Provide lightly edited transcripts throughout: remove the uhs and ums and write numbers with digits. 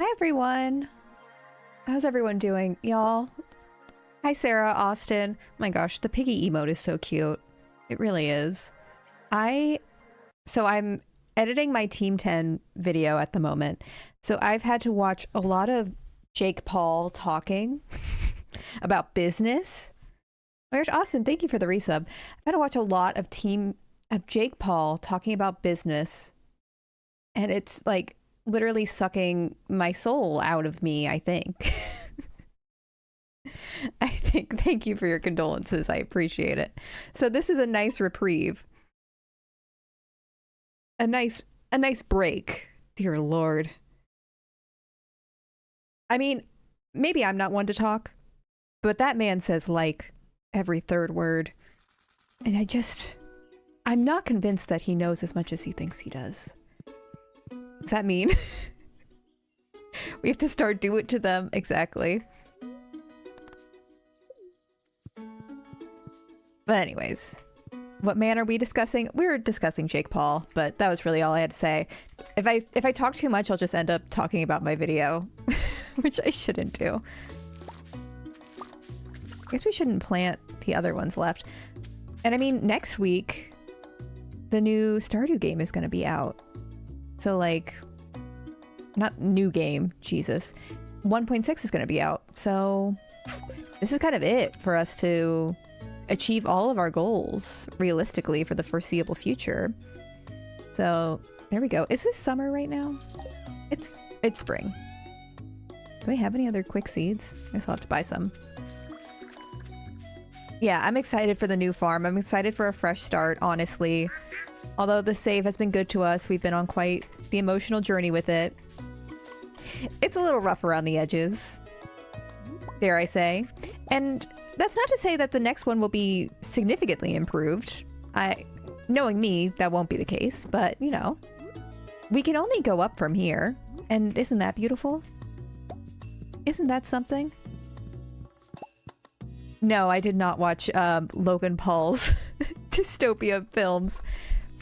Hi everyone. How's everyone doing, y'all? Hi Sarah, Austin. My gosh, the piggy emote is so cute. It really is. I'm editing my Team 10 video at the moment. So I've had to watch a lot of Jake Paul talking about business. Oh my gosh, Austin, thank you for the resub. I've had to watch a lot of Jake Paul talking about business. And it's like literally sucking my soul out of me, I think. Thank you for your condolences. I appreciate it. So this is a nice reprieve. A nice break. Dear Lord. I mean, maybe I'm not one to talk, but that man says like every third word. And I'm not convinced that he knows as much as he thinks he does. Does that mean we have to start do it to them? Exactly. But anyways, what man are we discussing? We're discussing Jake Paul, but that was really all I had to say. If I talk too much, I'll just end up talking about my video, which I shouldn't do. I guess we shouldn't plant the other ones left. And I mean, next week, the new Stardew game is going to be out. So like, not new game, Jesus. 1.6 is going to be out. So this is kind of it for us to achieve all of our goals realistically for the foreseeable future. So there we go. Is this summer right now? It's spring. Do we have any other quick seeds? I guess I'll have to buy some. Yeah, I'm excited for the new farm. I'm excited for a fresh start, honestly. Although the save has been good to us, we've been on quite the emotional journey with it. It's a little rough around the edges, dare I say. And that's not to say that the next one will be significantly improved. Knowing me, that won't be the case, but you know, we can only go up from here. And isn't that beautiful? Isn't that something? No, I did not watch Logan Paul's dystopia films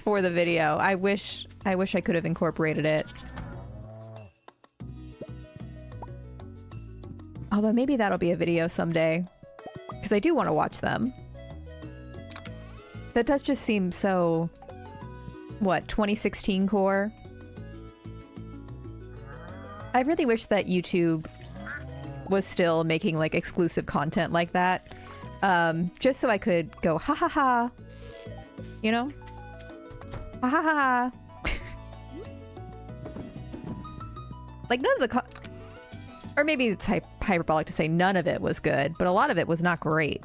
for the video. I wish I could have incorporated it. Although maybe that'll be a video someday, because I do want to watch them. That does just seem so, what, 2016 core? I really wish that YouTube was still making like exclusive content like that. Just so I could go, ha ha ha. You know? Ha ha ha. Like none of the or maybe it's hyperbolic to say none of it was good, but a lot of it was not great.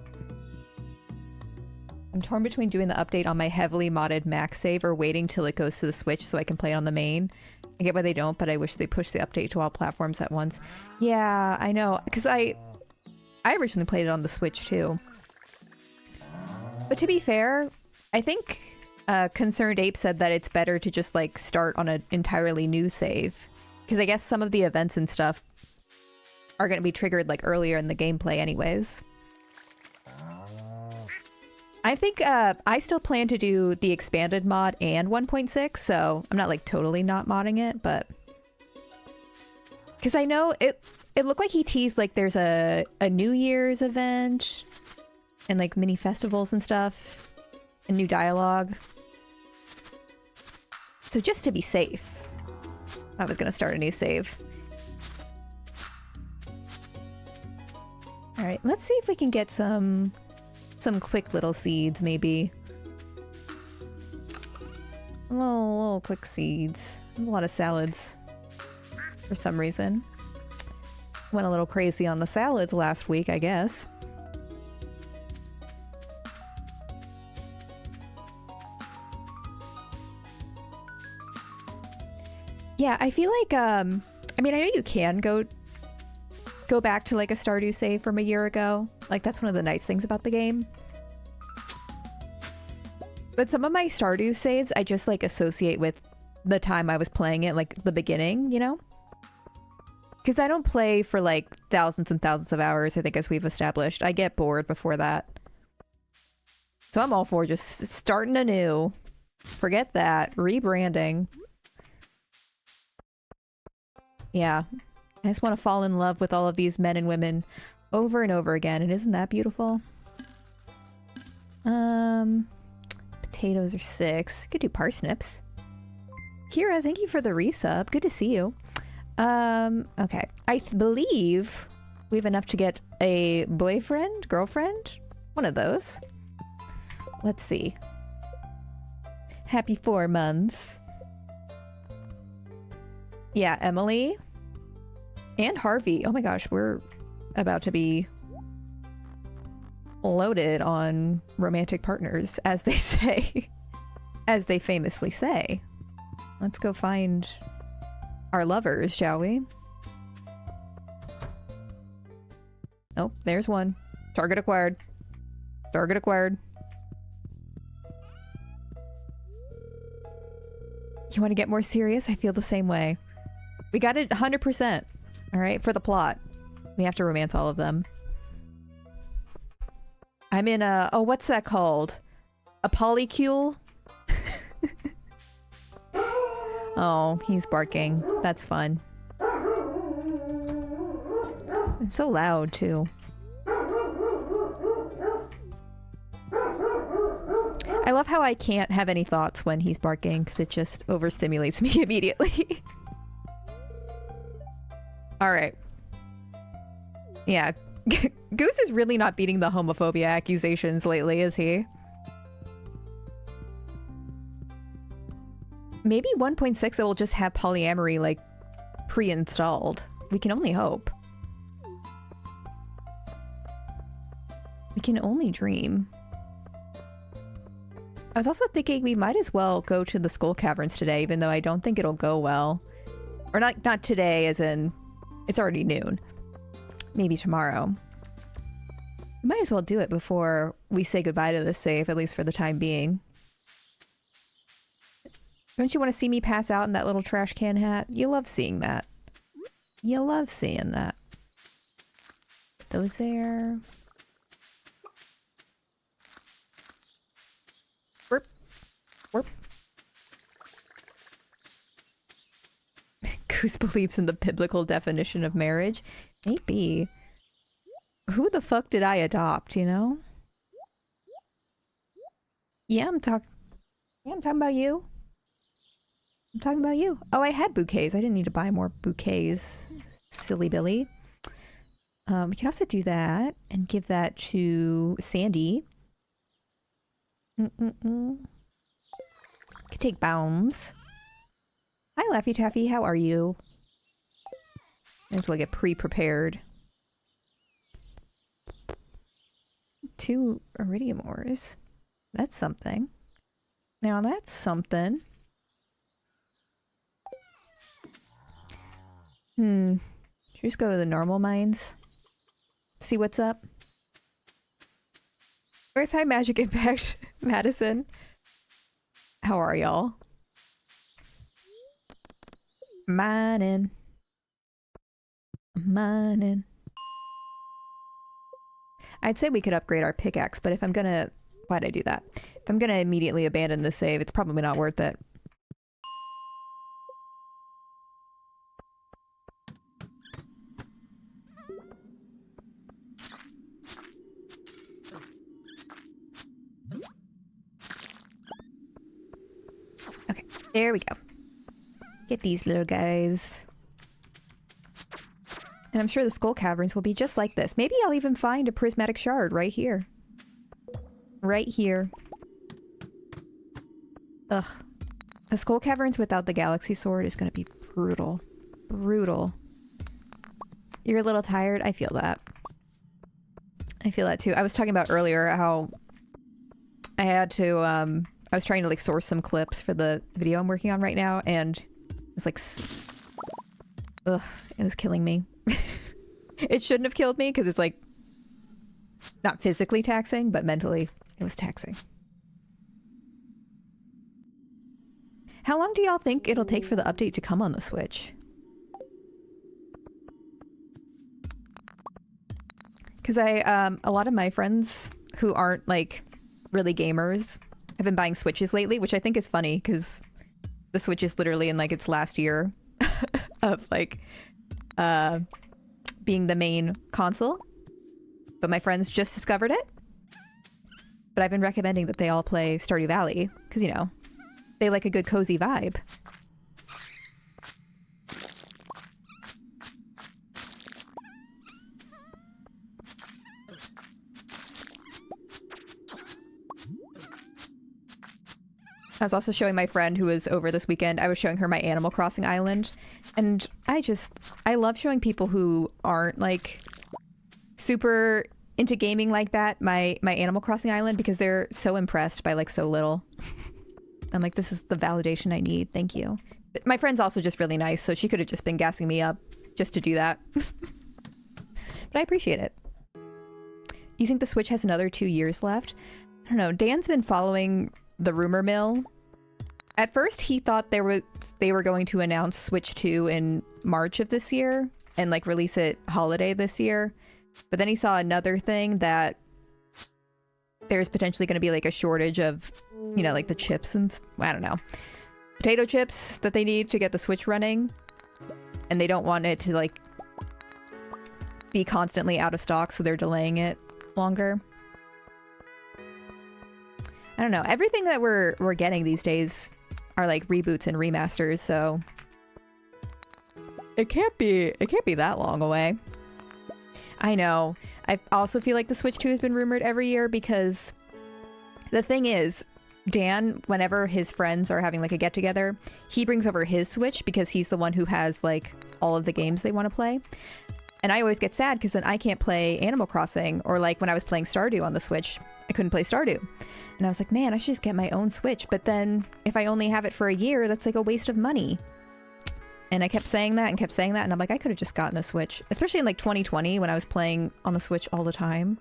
I'm torn between doing the update on my heavily modded Mac save or waiting till it goes to the Switch so I can play it on the main. I get why they don't, but I wish they pushed the update to all platforms at once. Yeah, I know, because I originally played it on the Switch too. But to be fair, I think Concerned Ape said that it's better to just like start on an entirely new save. Because I guess some of the events and stuff are going to be triggered like earlier in the gameplay anyways. I think I still plan to do the expanded mod and 1.6, so I'm not like totally not modding it, but because I know it looked like he teased like there's a New Year's event and like mini festivals and stuff and new dialogue. So just to be safe, I was gonna start a new save. All right, let's see if we can get some quick little seeds, maybe. Little quick seeds. A lot of salads for some reason. Went a little crazy on the salads last week, I guess. Yeah, I feel like I mean, I know you can go back to like a Stardew save from a year ago. Like that's one of the nice things about the game. But some of my Stardew saves I just like associate with the time I was playing it, like the beginning, you know? Because I don't play for like thousands and thousands of hours, I think, as we've established. I get bored before that. So I'm all for just starting anew. Forget that. Rebranding. Yeah. I just want to fall in love with all of these men and women over and over again, and isn't that beautiful? Potatoes are 6. Could do parsnips. Kira, thank you for the resub. Good to see you. Okay. I believe we have enough to get a boyfriend, girlfriend, one of those. Let's see. Happy 4 months. Yeah, Emily and Harvey. Oh my gosh, we're about to be loaded on romantic partners, as they say. As they famously say. Let's go find our lovers, shall we? Oh, there's one. Target acquired. Target acquired. You want to get more serious? I feel the same way. We got it 100%. All right, for the plot. We have to romance all of them. I'm in a... Oh, what's that called? A polycule? Oh, he's barking. That's fun. It's so loud, too. I love how I can't have any thoughts when he's barking, because it just overstimulates me immediately. Alright. Yeah. Goose is really not beating the homophobia accusations lately, is he? Maybe 1.6 it will just have polyamory, like, pre-installed. We can only hope. We can only dream. I was also thinking we might as well go to the Skull Caverns today, even though I don't think it'll go well. Or not today, as in, it's already noon. Maybe tomorrow. We might as well do it before we say goodbye to this save, at least for the time being. Don't you want to see me pass out in that little trash can hat? You love seeing that. You love seeing that. Put those there. Burp. Burp. Goose believes in the biblical definition of marriage. Maybe. Who the fuck did I adopt, you know? Yeah, I'm talking about you. I'm talking about you. Oh, I had bouquets. I didn't need to buy more bouquets. Silly Billy. We can also do that and give that to Sandy. Could take Baums. Hi, Laffy Taffy. How are you? May as well get pre-prepared. 2 iridium ores. That's something. Now that's something. Should we just go to the normal mines? See what's up? Where's High Magic Impact, Madison? How are y'all? Mining. Mining. I'd say we could upgrade our pickaxe, but if I'm gonna... Why'd I do that? If I'm gonna immediately abandon the save, it's probably not worth it. Okay, there we go. Get these little guys. And I'm sure the Skull Caverns will be just like this. Maybe I'll even find a prismatic shard right here. Right here. Ugh. The Skull Caverns without the Galaxy Sword is gonna be brutal. Brutal. You're a little tired? I feel that. I feel that too. I was talking about earlier how I had to, I was trying to like source some clips for the video I'm working on right now, and it's like, ugh, it was killing me. It shouldn't have killed me because it's like not physically taxing, but mentally it was taxing. How long do y'all think it'll take for the update to come on the Switch? Because a lot of my friends who aren't like really gamers have been buying Switches lately, which I think is funny because the Switch is literally in like its last year of like being the main console. But my friends just discovered it. But I've been recommending that they all play Stardew Valley, because, you know, they like a good cozy vibe. I was also showing my friend who was over this weekend, I was showing her my Animal Crossing island. And I love showing people who aren't like super into gaming like that my Animal Crossing island, because they're so impressed by like so little. I'm like, this is the validation I need. Thank you. But my friend's also just really nice, so she could have just been gassing me up just to do that. But I appreciate it. You think the Switch has another 2 years left? I don't know. Dan's been following the rumor mill. At first, he thought they were going to announce Switch 2 in March of this year and like release it holiday this year. But then he saw another thing that there's potentially going to be like a shortage of, you know, like the chips and I don't know, potato chips that they need to get the Switch running. And they don't want it to like be constantly out of stock, so they're delaying it longer. I don't know. Everything that we're getting these days are like reboots and remasters, so it can't be that long away. I know. I also feel like the Switch 2 has been rumored every year, because the thing is, Dan, whenever his friends are having like a get-together, he brings over his Switch because he's the one who has like all of the games they want to play. And I always get sad because then I can't play Animal Crossing, or like when I was playing Stardew on the Switch, I couldn't play Stardew. And I was like, man, I should just get my own Switch. But then if I only have it for a year, that's like a waste of money. And I kept saying that and kept saying that. And I'm like, I could have just gotten a Switch, especially in like 2020 when I was playing on the Switch all the time.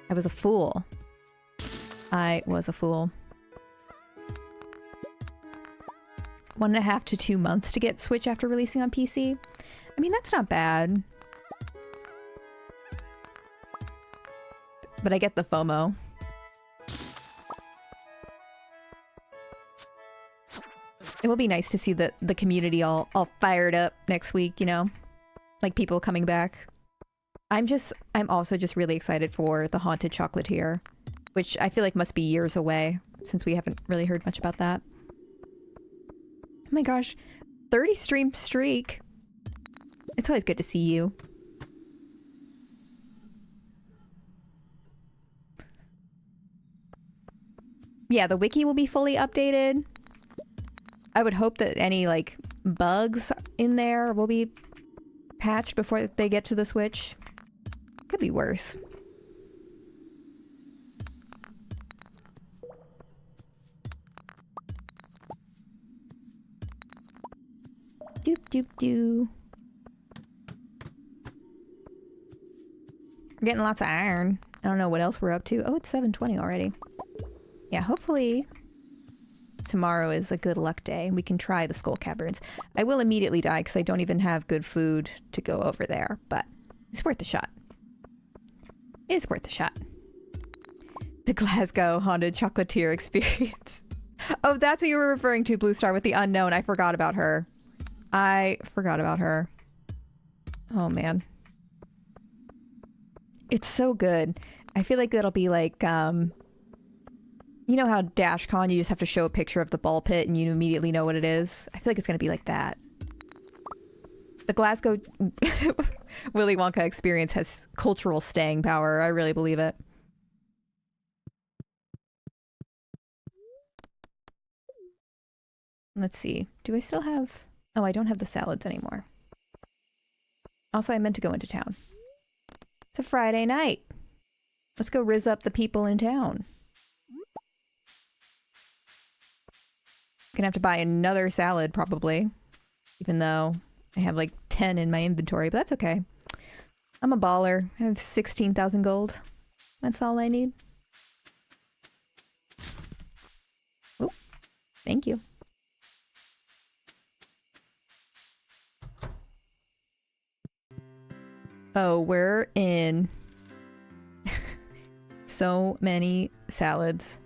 I was a fool. I was a fool. 1.5 to 2 months to get Switch after releasing on PC. I mean, that's not bad. But I get the FOMO. It will be nice to see the community all fired up next week, you know? Like people coming back. I'm also just really excited for the Haunted Chocolatier, which I feel like must be years away since we haven't really heard much about that. Oh my gosh, 30 stream streak. It's always good to see you. Yeah, the wiki will be fully updated. I would hope that any like bugs in there will be patched before they get to the Switch. Could be worse. Doop doop doo. We're getting lots of iron. I don't know what else we're up to. Oh, it's 7:20 already. Yeah, hopefully tomorrow is a good luck day and we can try the Skull Caverns. I will immediately die because I don't even have good food to go over there, but it's worth a shot. It's worth a shot. The Glasgow Haunted Chocolatier experience. Oh, that's what you were referring to, Blue Star, with the unknown. I forgot about her. I forgot about her. Oh, man. It's so good. I feel like it'll be like, you know how DashCon, you just have to show a picture of the ball pit and you immediately know what it is? I feel like it's going to be like that. The Glasgow Willy Wonka experience has cultural staying power. I really believe it. Let's see. Do I still have... Oh, I don't have the salads anymore. Also, I meant to go into town. It's a Friday night. Let's go rizz up the people in town. Gonna have to buy another salad, probably. Even though I have like 10 in my inventory, but that's okay. I'm a baller. I have 16,000 gold. That's all I need. Oh, thank you. Oh, we're in so many salads.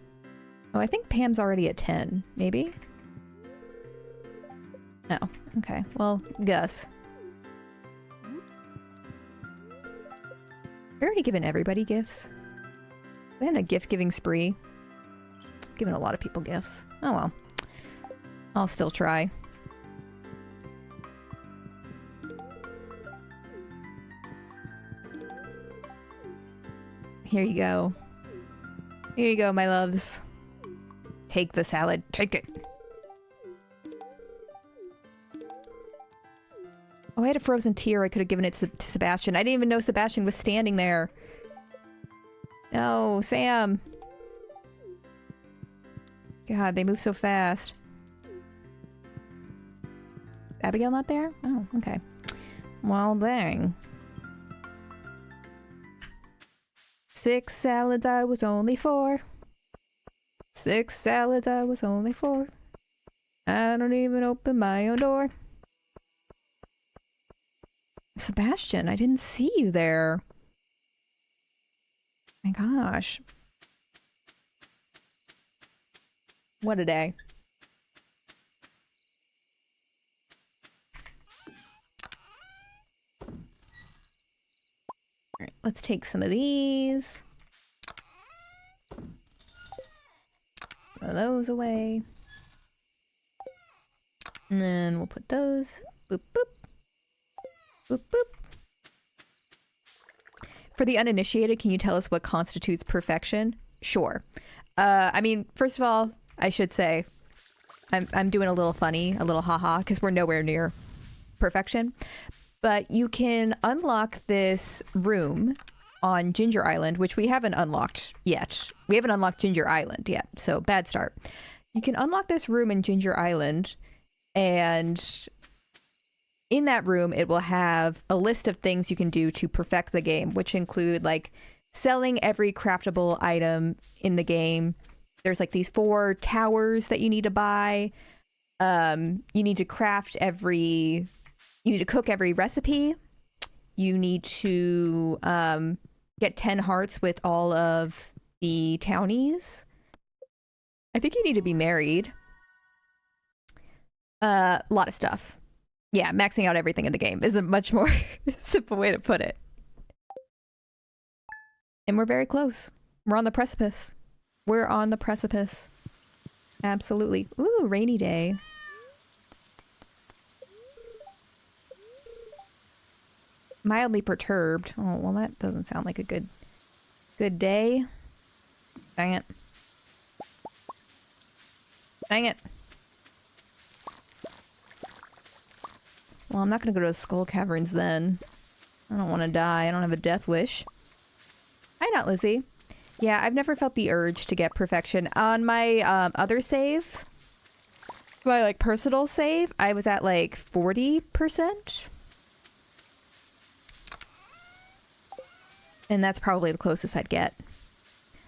Oh, I think Pam's already at 10, maybe? Oh, okay. Well, Gus. we already given everybody gifts? They had a gift-giving spree. Giving a lot of people gifts. Oh well. I'll still try. Here you go. Here you go, my loves. Take the salad. Take it. Oh, I had a frozen tear. I could have given it to Sebastian. I didn't even know Sebastian was standing there. No, Sam. God, they move so fast. Abigail not there? Oh, okay. Well, dang. 6 salads, I was only 4. 6 salads, I was only 4. I don't even open my own door. Sebastian, I didn't see you there. My gosh. What a day. Alright, let's take some of these. Throw those away. And then we'll put those. Boop, boop. Boop, boop. For the uninitiated, can you tell us what constitutes perfection? Sure. I mean, first of all, I should say, I'm doing a little funny, a little haha, because we're nowhere near perfection. But you can unlock this room on Ginger Island, which we haven't unlocked yet. We haven't unlocked Ginger Island yet, so bad start. You can unlock this room in Ginger Island, and in that room, it will have a list of things you can do to perfect the game, which include like selling every craftable item in the game. There's like these 4 towers that you need to buy. You need to craft you need to cook every recipe. You need to get 10 hearts with all of the townies. I think you need to be married. A lot of stuff. Yeah, maxing out everything in the game is a much more simple way to put it. And we're very close. We're on the precipice. We're on the precipice. Absolutely. Ooh, rainy day. Mildly perturbed. Oh, well, that doesn't sound like a good day. Dang it. Dang it. Well, I'm not gonna go to the Skull Caverns then. I don't want to die. I don't have a death wish. Hi, Not Lizzie. Yeah, I've never felt the urge to get perfection. On my other save, my like personal save, I was at like 40%. And that's probably the closest I'd get. Oh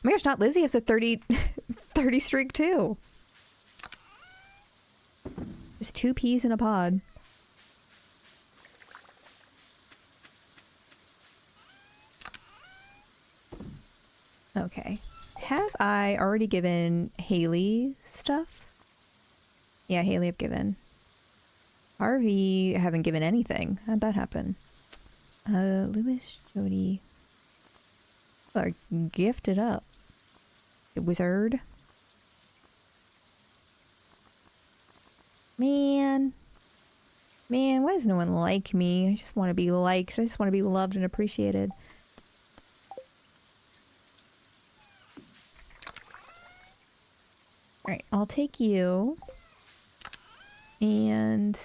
my gosh, Not Lizzie has a 30 streak too. Just 2 peas in a pod. Okay. Have I already given Haley stuff? Yeah, Haley I've given. Harvey, I haven't given anything. How'd that happen? Lewis, Jody. Are gifted up. Wizard. Man. Man, why does no one like me? I just want to be liked. I just want to be loved and appreciated. Alright, I'll take you. And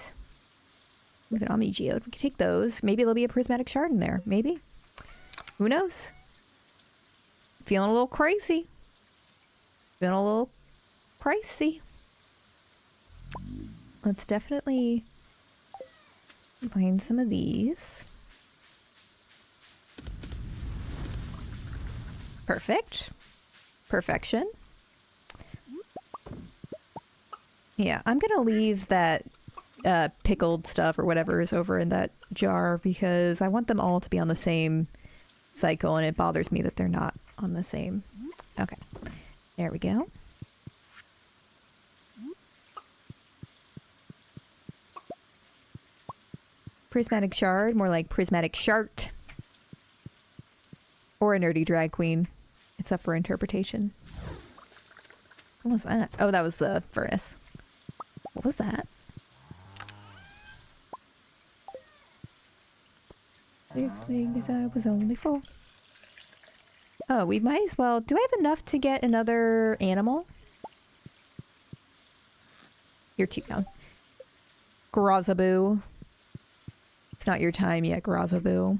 we have an Omni Geode. We can take those. Maybe there'll be a prismatic shard in there. Maybe. Who knows? Feeling a little crazy. Feeling a little crazy. Let's definitely find some of these. Perfect. Perfection. Yeah, I'm gonna leave that pickled stuff or whatever is over in that jar because I want them all to be on the same cycle and it bothers me that they're not on the same. Okay, there we go. Prismatic shard, more like prismatic shart. Or a nerdy drag queen. It's up for interpretation. What was that? Oh, that was the furnace. What was that? 6 because I was only 4. Oh, we might as well. Do I have enough to get another animal? You're too young. Grazaboo. It's not your time yet, Grazaboo.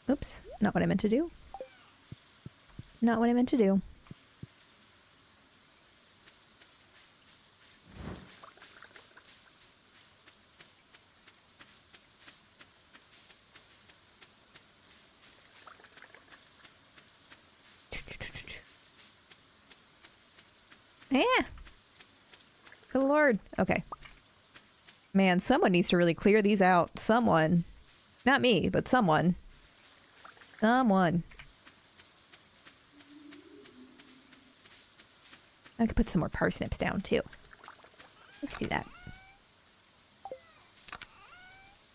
Oops, not what I meant to do. Not what I meant to do. Yeah. Good lord. Okay. Man, someone needs to really clear these out. Someone. Not me, but someone. Someone. I could put some more parsnips down too. Let's do that.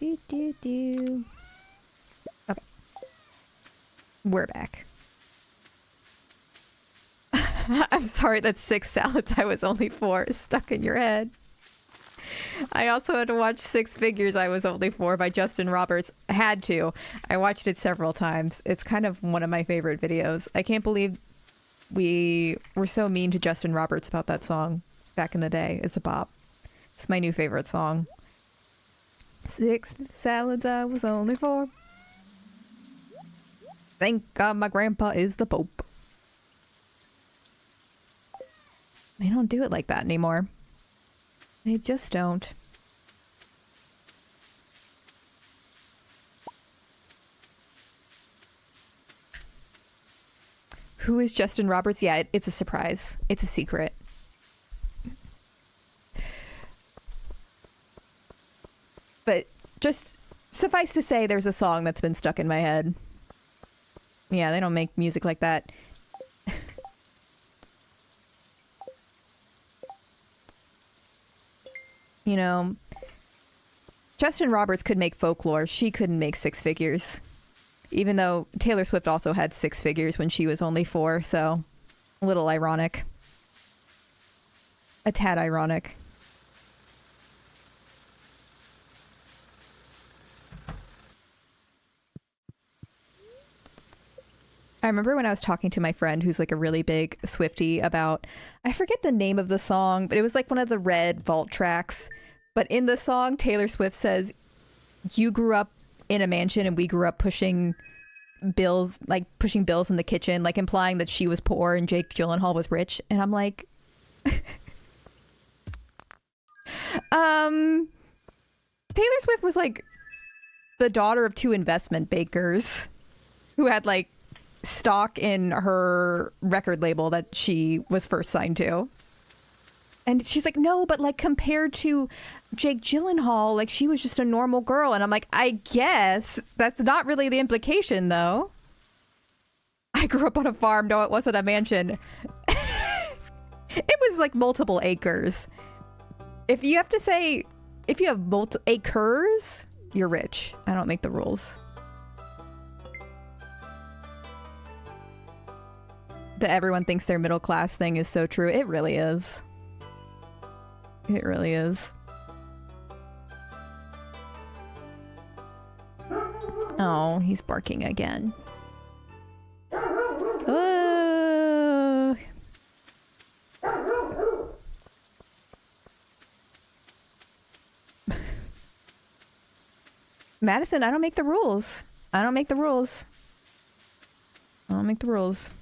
Do do do. Okay. We're back. I'm sorry that's 6 salads. I was only 4. Stuck in your head. I also had to watch 6 Figures. I was only 4 by Justin Roberts. I had to. I watched it several times. It's kind of one of my favorite videos. I can't believe we were so mean to Justin Roberts about that song back in the day. It's a bop. It's my new favorite song. 6 salads. I was only 4. Thank God my grandpa is the Pope. They don't do it like that anymore. They just don't. Who is Justin Roberts? Yeah, it's a surprise. It's a secret. But just suffice to say, there's a song that's been stuck in my head. Yeah, they don't make music like that. You know, Justin Roberts could make folklore. She couldn't make 6 figures. Even though Taylor Swift also had 6 figures when she was only 4, so a little ironic. A tad ironic. I remember when I was talking to my friend who's like a really big Swiftie about, I forget the name of the song, but it was like one of the Red Vault tracks. But in the song, Taylor Swift says, you grew up in a mansion and we grew up pushing bills in the kitchen, like implying that she was poor and Jake Gyllenhaal was rich. And I'm like, Taylor Swift was like the daughter of 2 investment bankers who had like stock in her record label that she was first signed to. And she's like, no, but like compared to Jake Gyllenhaal, like she was just a normal girl. And I'm like, I guess that's not really the implication though. I grew up on a farm. No, it wasn't a mansion. It was like multiple acres. If you have acres, you're rich. I don't make the rules. The everyone thinks they're middle class thing is so true. It really is. It really is. Oh, he's barking again. Madison, I don't make the rules. I don't make the rules. I don't make the rules.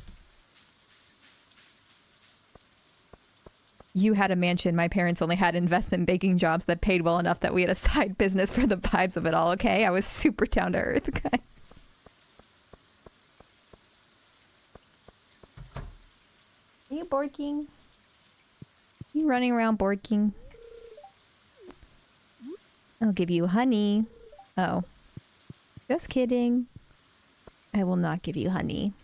You had a mansion. My parents only had investment banking jobs that paid well enough that we had a side business for the vibes of it all, okay? I was super down to earth, okay? Are you barking? You running around barking? I'll give you honey. Oh. Just kidding. I will not give you honey.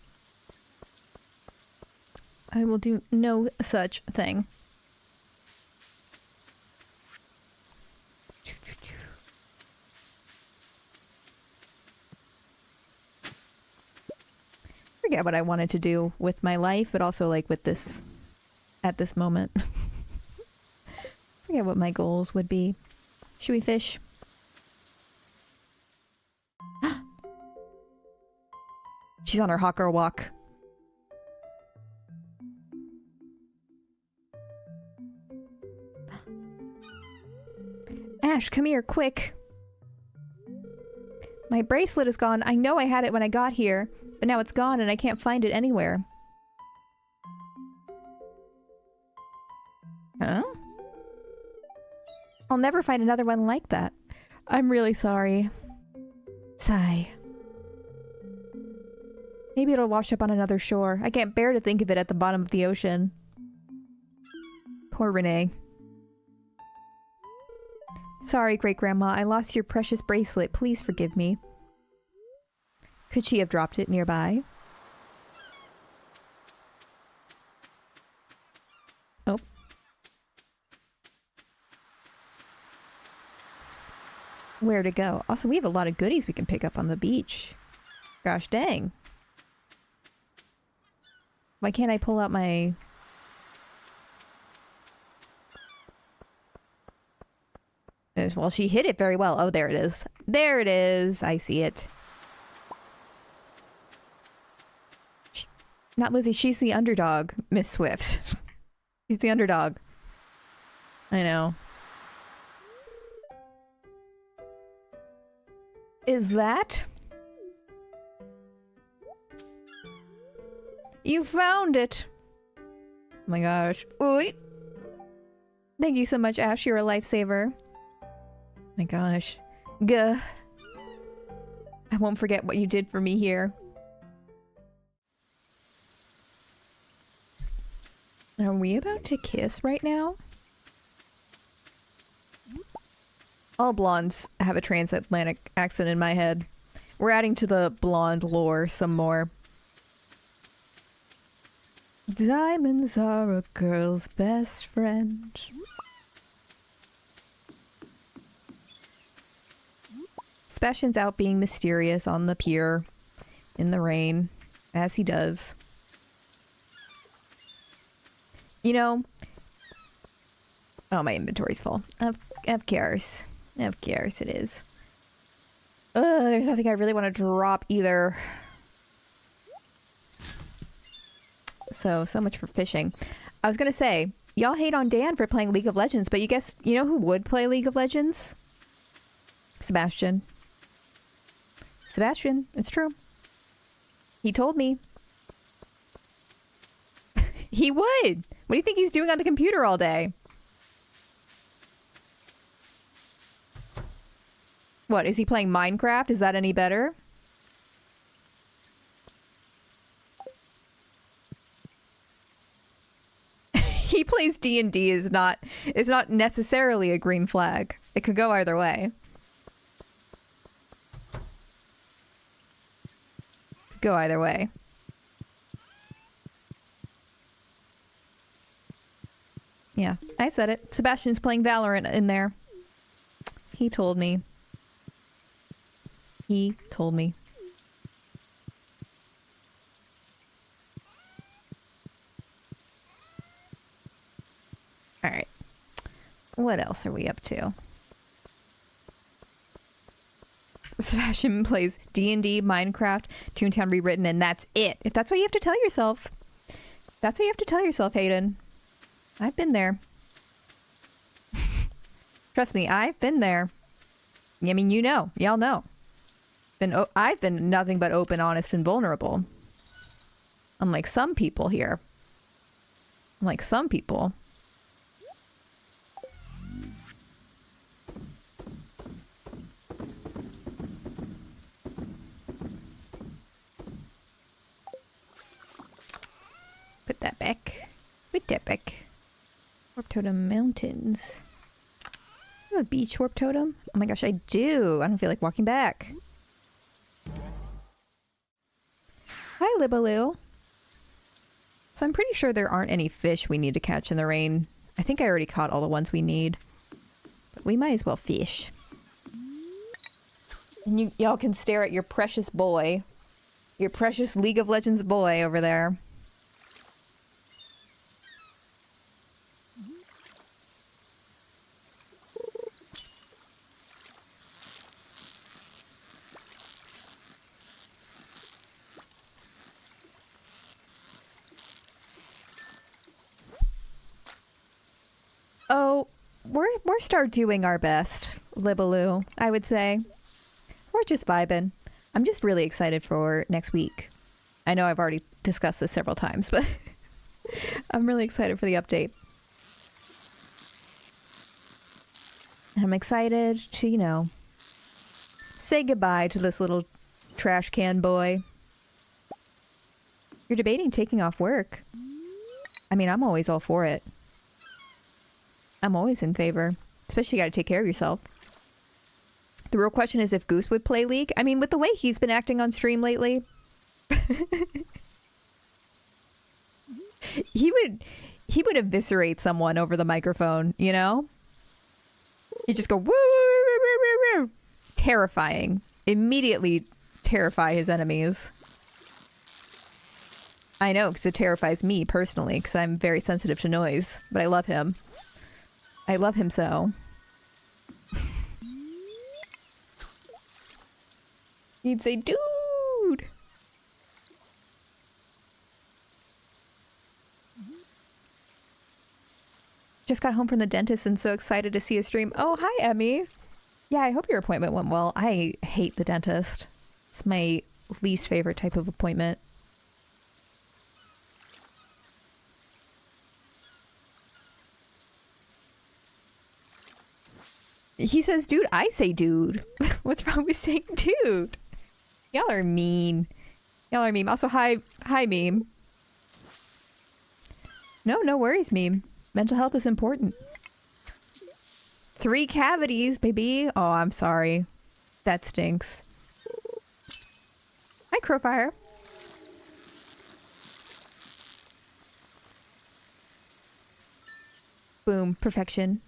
I will do no such thing. forget what I wanted to do with my life, but also like with this at this moment. Forget what my goals would be. Should we fish? She's on her hot girl walk. Ash, come here, quick. My bracelet is gone. I know I had it when I got here, but now it's gone and I can't find it anywhere. Huh? I'll never find another one like that. I'm really sorry. Sigh. Maybe it'll wash up on another shore. I can't bear to think of it at the bottom of the ocean. Poor Renee. Sorry, Great-Grandma. I lost your precious bracelet. Please forgive me. Could she have dropped it nearby? Oh. Where to go? Also, we have a lot of goodies we can pick up on the beach. Gosh dang. Why can't I pull out my... Well, she hit it very well. Oh, there it is. There it is. I see it. Not Lizzie. She's the underdog, Miss Swift. She's the underdog. I know. Is that? You found it. Oh my gosh. Ooh. Thank you so much, Ash. You're a lifesaver. My gosh. Gah. I won't forget what you did for me here. Are we about to kiss right now? All blondes have a transatlantic accent in my head. We're adding to the blonde lore some more. Diamonds are a girl's best friend. Sebastian's out being mysterious on the pier in the rain, as he does. You know... Oh, my inventory's full. Of course. Of course it is. There's nothing I really want to drop either. So much for fishing. I was gonna say, y'all hate on Dan for playing League of Legends, but you know who would play League of Legends? Sebastian. Sebastian, it's true. He told me. He would! What do you think he's doing on the computer all day? What, is he playing Minecraft? Is that any better? He plays D&D is not necessarily a green flag. It could go either way. Go either way. Yeah, I said it. Sebastian's playing Valorant in there. He told me. He told me. Alright. What else are we up to? Sebastian plays D&D, Minecraft, Toontown Rewritten, and that's it. If that's what you have to tell yourself. That's what you have to tell yourself, Hayden. I've been there. Trust me, I've been there. I mean, you know. Y'all know. I've been nothing but open, honest, and vulnerable. Unlike some people here. Unlike some people. Put that back. Put that back. Warp Totem Mountains. You have a beach warp totem? Oh my gosh, I do. I don't feel like walking back. Hi, Libaloo. So I'm pretty sure there aren't any fish we need to catch in the rain. I think I already caught all the ones we need. But we might as well fish. And y'all can stare at your precious boy Your precious League of Legends boy over there. Oh, we're start doing our best, Libaloo, I would say. We're just vibing. I'm just really excited for next week. I know I've already discussed this several times, but I'm really excited for the update. And I'm excited to, you know, say goodbye to this little trash can boy. You're debating taking off work. I mean, I'm always all for it. I'm always in favor. Especially you gotta take care of yourself. The real question is if Goose would play League. I mean, with the way he's been acting on stream lately. he would eviscerate someone over the microphone, you know? He'd just go woo, woo, woo, woo, woo. Terrifying. Immediately terrify his enemies. I know, because it terrifies me personally, because I'm very sensitive to noise. But I love him. I love him so. He'd say, dude! Just got home from the dentist and so excited to see a stream. Oh, hi, Emmy. Yeah, I hope your appointment went well. I hate the dentist. It's my least favorite type of appointment. He says, dude, I say dude. What's wrong with saying dude? Y'all are mean. Y'all are mean. Also, hi, meme. No worries, meme. Mental health is important. 3 cavities, baby. Oh, I'm sorry. That stinks. Hi, Crowfire. Boom. Perfection.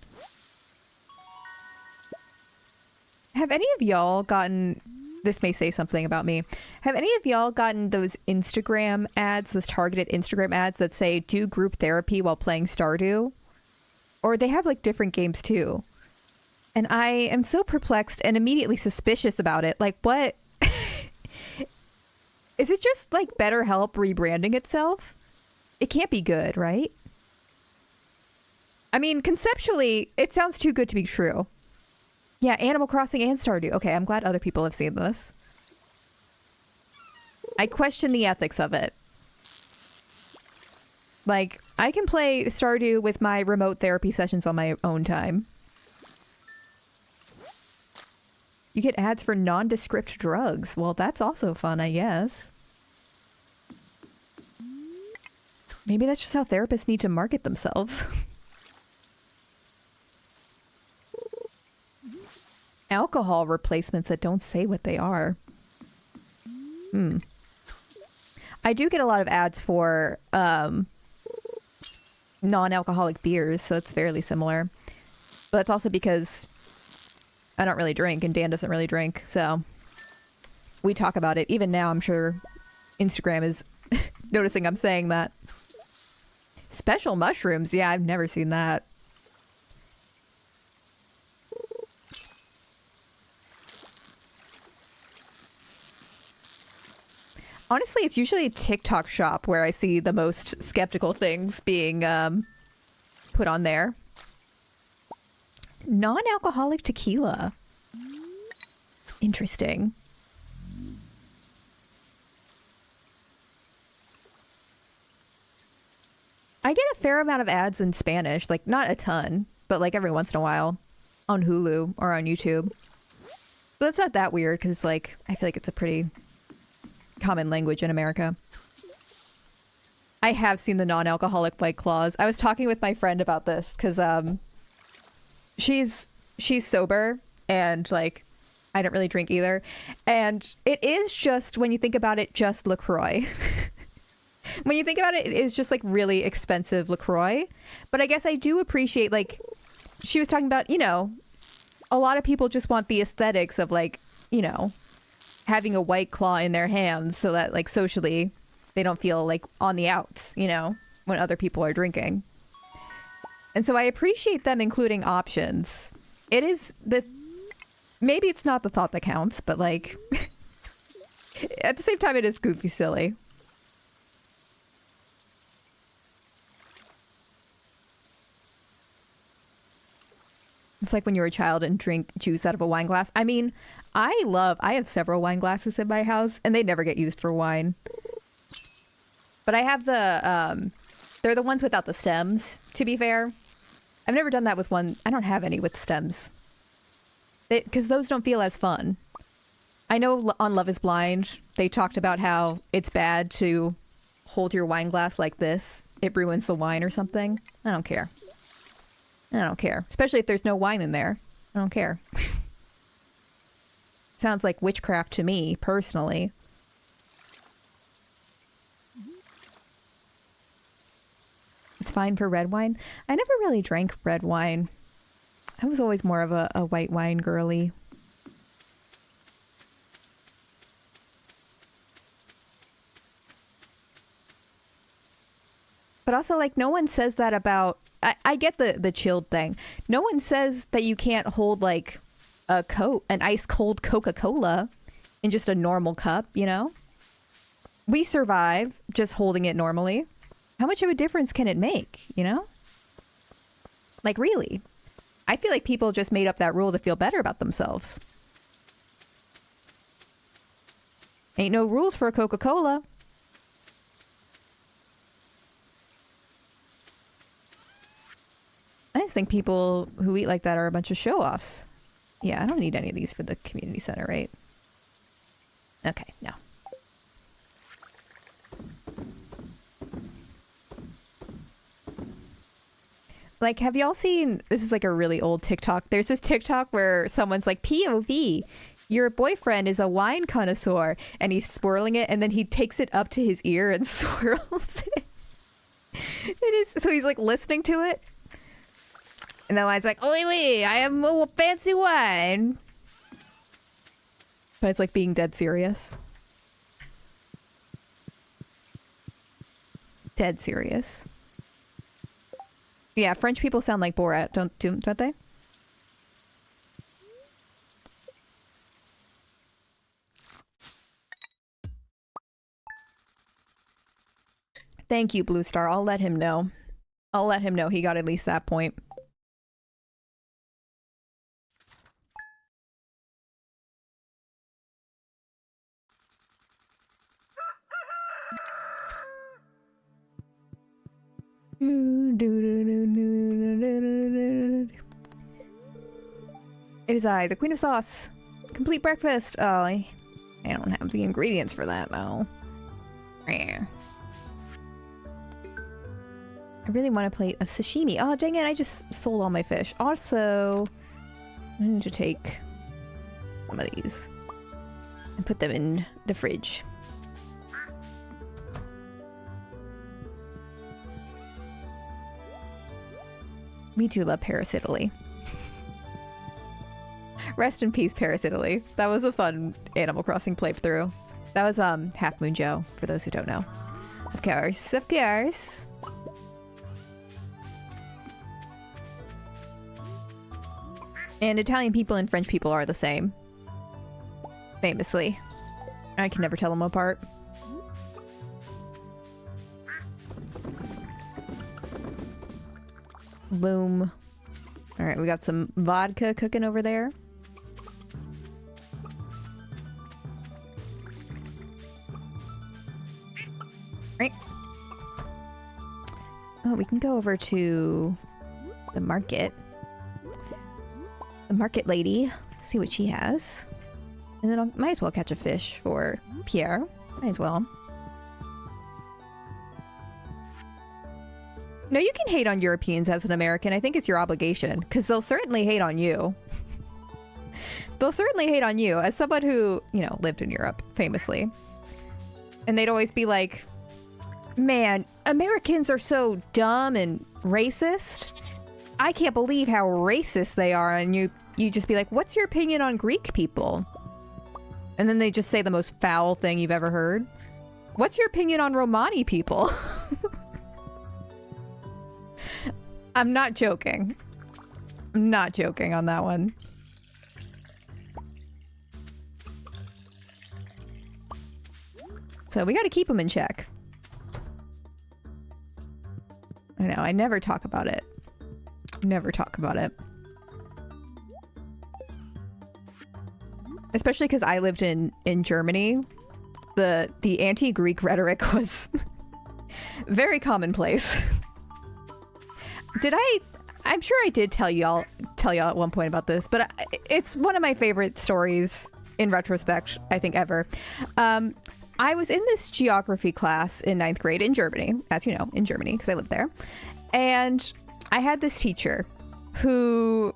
Have any of y'all gotten... This may say something about me. Have any of y'all gotten those Instagram ads, those targeted Instagram ads that say, do group therapy while playing Stardew? Or they have, like, different games, too. And I am so perplexed and immediately suspicious about it. Like, what? Is it just, like, BetterHelp rebranding itself? It can't be good, right? I mean, conceptually, it sounds too good to be true. Yeah, Animal Crossing and Stardew. Okay, I'm glad other people have seen this. I question the ethics of it. Like, I can play Stardew with my remote therapy sessions on my own time. You get ads for nondescript drugs. Well, that's also fun, I guess. Maybe that's just how therapists need to market themselves. Alcohol replacements that don't say what they are. I do get a lot of ads for non-alcoholic beers, so it's fairly similar. But it's also because I don't really drink and Dan doesn't really drink, so we talk about it. Even now, I'm sure Instagram is noticing I'm saying that. Special mushrooms. Yeah, I've never seen that. Honestly, it's usually a TikTok shop where I see the most skeptical things being put on there. Non-alcoholic tequila. Interesting. I get a fair amount of ads in Spanish, like not a ton, but like every once in a while on Hulu or on YouTube. But it's not that weird because like I feel like it's a pretty common language in America. I have seen the non-alcoholic White Claws. I was talking with my friend about this because she's sober and like I don't really drink either. And it is just, when you think about it, just LaCroix. When you think about it, it is just like really expensive LaCroix. But I guess I do appreciate, like, she was talking about, you know, a lot of people just want the aesthetics of like, you know, having a White Claw in their hands so that, like, socially they don't feel like on the outs, you know, when other people are drinking. And so I appreciate them including options. It is the... Maybe it's not the thought that counts, but, like... at the same time, it is goofy silly. It's like when you were a child and drink juice out of a wine glass. I mean, I have several wine glasses in my house, and they never get used for wine. But I have the, they're the ones without the stems, to be fair. I've never done that with one. I don't have any with stems. Because those don't feel as fun. I know on Love is Blind, they talked about how it's bad to hold your wine glass like this. It ruins the wine or something. I don't care. I don't care. Especially if there's no wine in there. I don't care. Sounds like witchcraft to me, personally. It's fine for red wine. I never really drank red wine. I was always more of a white wine girly. But also, like, no one says that about... I get the chilled thing. No one says that you can't hold, like, an ice-cold Coca-Cola in just a normal cup, you know? We survive just holding it normally. How much of a difference can it make, you know? Like, really? I feel like people just made up that rule to feel better about themselves. Ain't no rules for a Coca-Cola. I just think people who eat like that are a bunch of show-offs. Yeah, I don't need any of these for the community center, right? Okay, no. Like, have y'all seen... This is like a really old TikTok. There's this TikTok where someone's like, POV, your boyfriend is a wine connoisseur, and he's swirling it, and then he takes it up to his ear and swirls it. So he's like listening to it. And the wine's like, oh, wait, I am a fancy wine. But it's like being dead serious. Dead serious. Yeah, French people sound like Borat, don't they? Thank you, Blue Star. I'll let him know. I'll let him know he got at least that point. It is I, the Queen of Sauce. Complete breakfast. Oh, I don't have the ingredients for that, though. I really want a plate of sashimi. Oh, dang it, I just sold all my fish. Also, I need to take some of these and put them in the fridge. Me too love Paris, Italy. Rest in peace, Paris, Italy. That was a fun Animal Crossing playthrough. That was Half Moon Joe, for those who don't know. Of course, of course. And Italian people and French people are the same. Famously. I can never tell them apart. Boom. Alright, we got some vodka cooking over there. Right. Oh, we can go over to the market. The market lady. See what she has. And then I might as well catch a fish for Pierre. Might as well. No, you can hate on Europeans as an American. I think it's your obligation, because they'll certainly hate on you. They'll certainly hate on you as someone who, you know, lived in Europe, famously. And they'd always be like, man, Americans are so dumb and racist. I can't believe how racist they are. And you just be like, what's your opinion on Greek people? And then they just say the most foul thing you've ever heard. What's your opinion on Romani people? I'm not joking. I'm not joking on that one. So we got to keep them in check. I know, I never talk about it. Never talk about it. Especially because I lived in Germany. The anti-Greek rhetoric was very commonplace. I'm sure I did tell y'all at one point about this, but it's one of my favorite stories in retrospect, I think, ever. I was in this geography class in 9th grade in Germany, as you know, in Germany, because I lived there. And I had this teacher who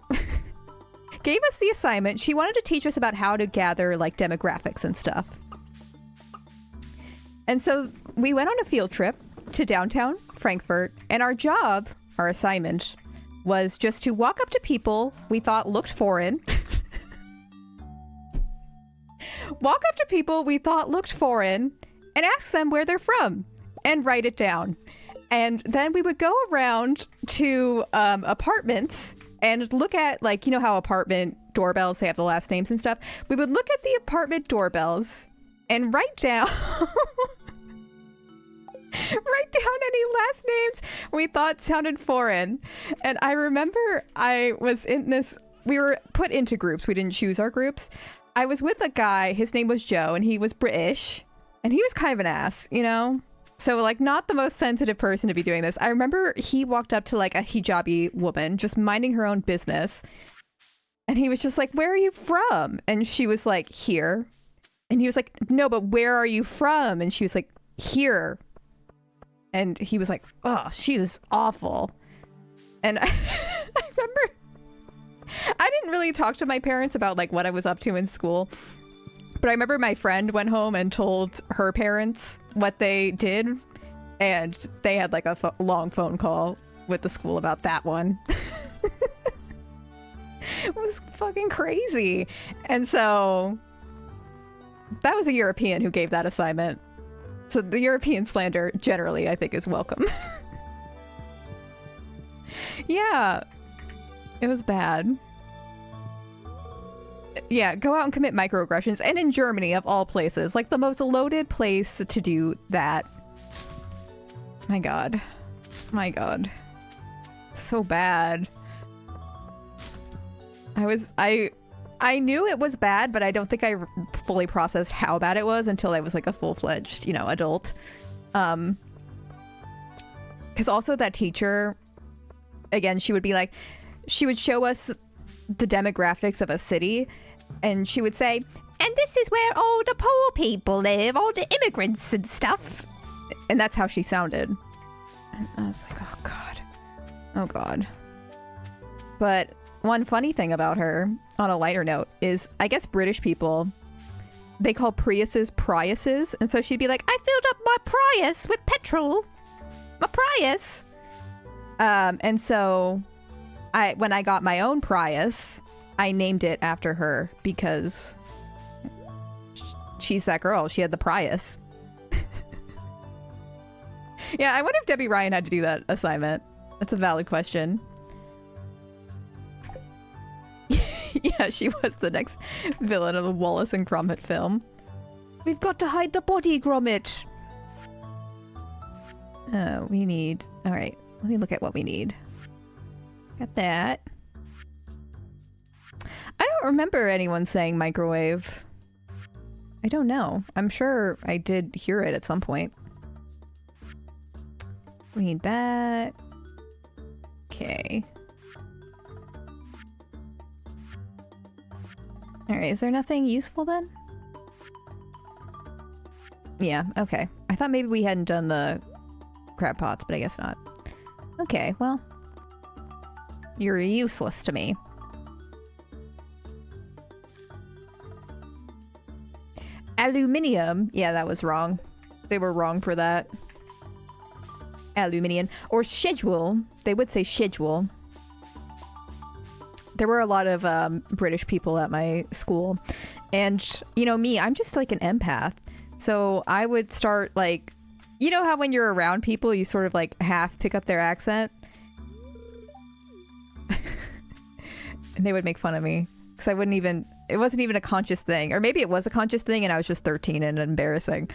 gave us the assignment. She wanted to teach us about how to gather like demographics and stuff. And so we went on a field trip to downtown Frankfurt, and our assignment was just to walk up to people we thought looked foreign. Walk up to people we thought looked foreign and ask them where they're from and write it down. And then we would go around to apartments and look at, like, you know how apartment doorbells, they have the last names and stuff. We would look at the apartment doorbells and write down any last names we thought sounded foreign. And I remember we were put into groups. We didn't choose our groups. I was with a guy, his name was Joe, and he was British, and he was kind of an ass, you know? So, like, not the most sensitive person to be doing this. I remember he walked up to, like, a hijabi woman, just minding her own business, and he was just like, where are you from? And she was like, here. And he was like, no, but where are you from? And she was like, here. And he was like, oh, she is awful. And I remember... I didn't really talk to my parents about like what I was up to in school, but I remember my friend went home and told her parents what they did, and they had like a long phone call with the school about that one. It was fucking crazy. And so that was a European who gave that assignment. So the European slander generally, I think, is welcome. Yeah. It was bad. Yeah, go out and commit microaggressions. And in Germany, of all places, like the most loaded place to do that. My God. My God. So bad. I knew it was bad, but I don't think I fully processed how bad it was until I was like a full-fledged, adult. Because also that teacher, again, she would show us the demographics of a city, and she would say, and this is where all the poor people live, all the immigrants and stuff. And that's how she sounded. And I was like, oh God. Oh God. But one funny thing about her, on a lighter note, is I guess British people, they call Priuses Priuses. And so she'd be like, I filled up my Prius with petrol. My Prius. And so when I got my own Prius, I named it after her because she's that girl. She had the Prius. Yeah, I wonder if Debbie Ryan had to do that assignment. That's a valid question. Yeah, she was the next villain of the Wallace and Gromit film. We've got to hide the body, Gromit. Oh, we need... Alright, let me look at what we need. Got that. I don't remember anyone saying microwave. I don't know. I'm sure I did hear it at some point. We need that. Okay. Alright, is there nothing useful then? Yeah, okay. I thought maybe we hadn't done the crab pots, but I guess not. Okay, well. You're useless to me. Aluminium. Yeah, that was wrong. They were wrong for that. Aluminium. Or schedule. They would say schedule. there were a lot of British people at my school, and you know me, I'm just like an empath. So I would start like, you know how when you're around people, you sort of like half pick up their accent, and they would make fun of me because I wouldn't even. It wasn't even a conscious thing, or maybe it was a conscious thing, and I was just 13 and embarrassing.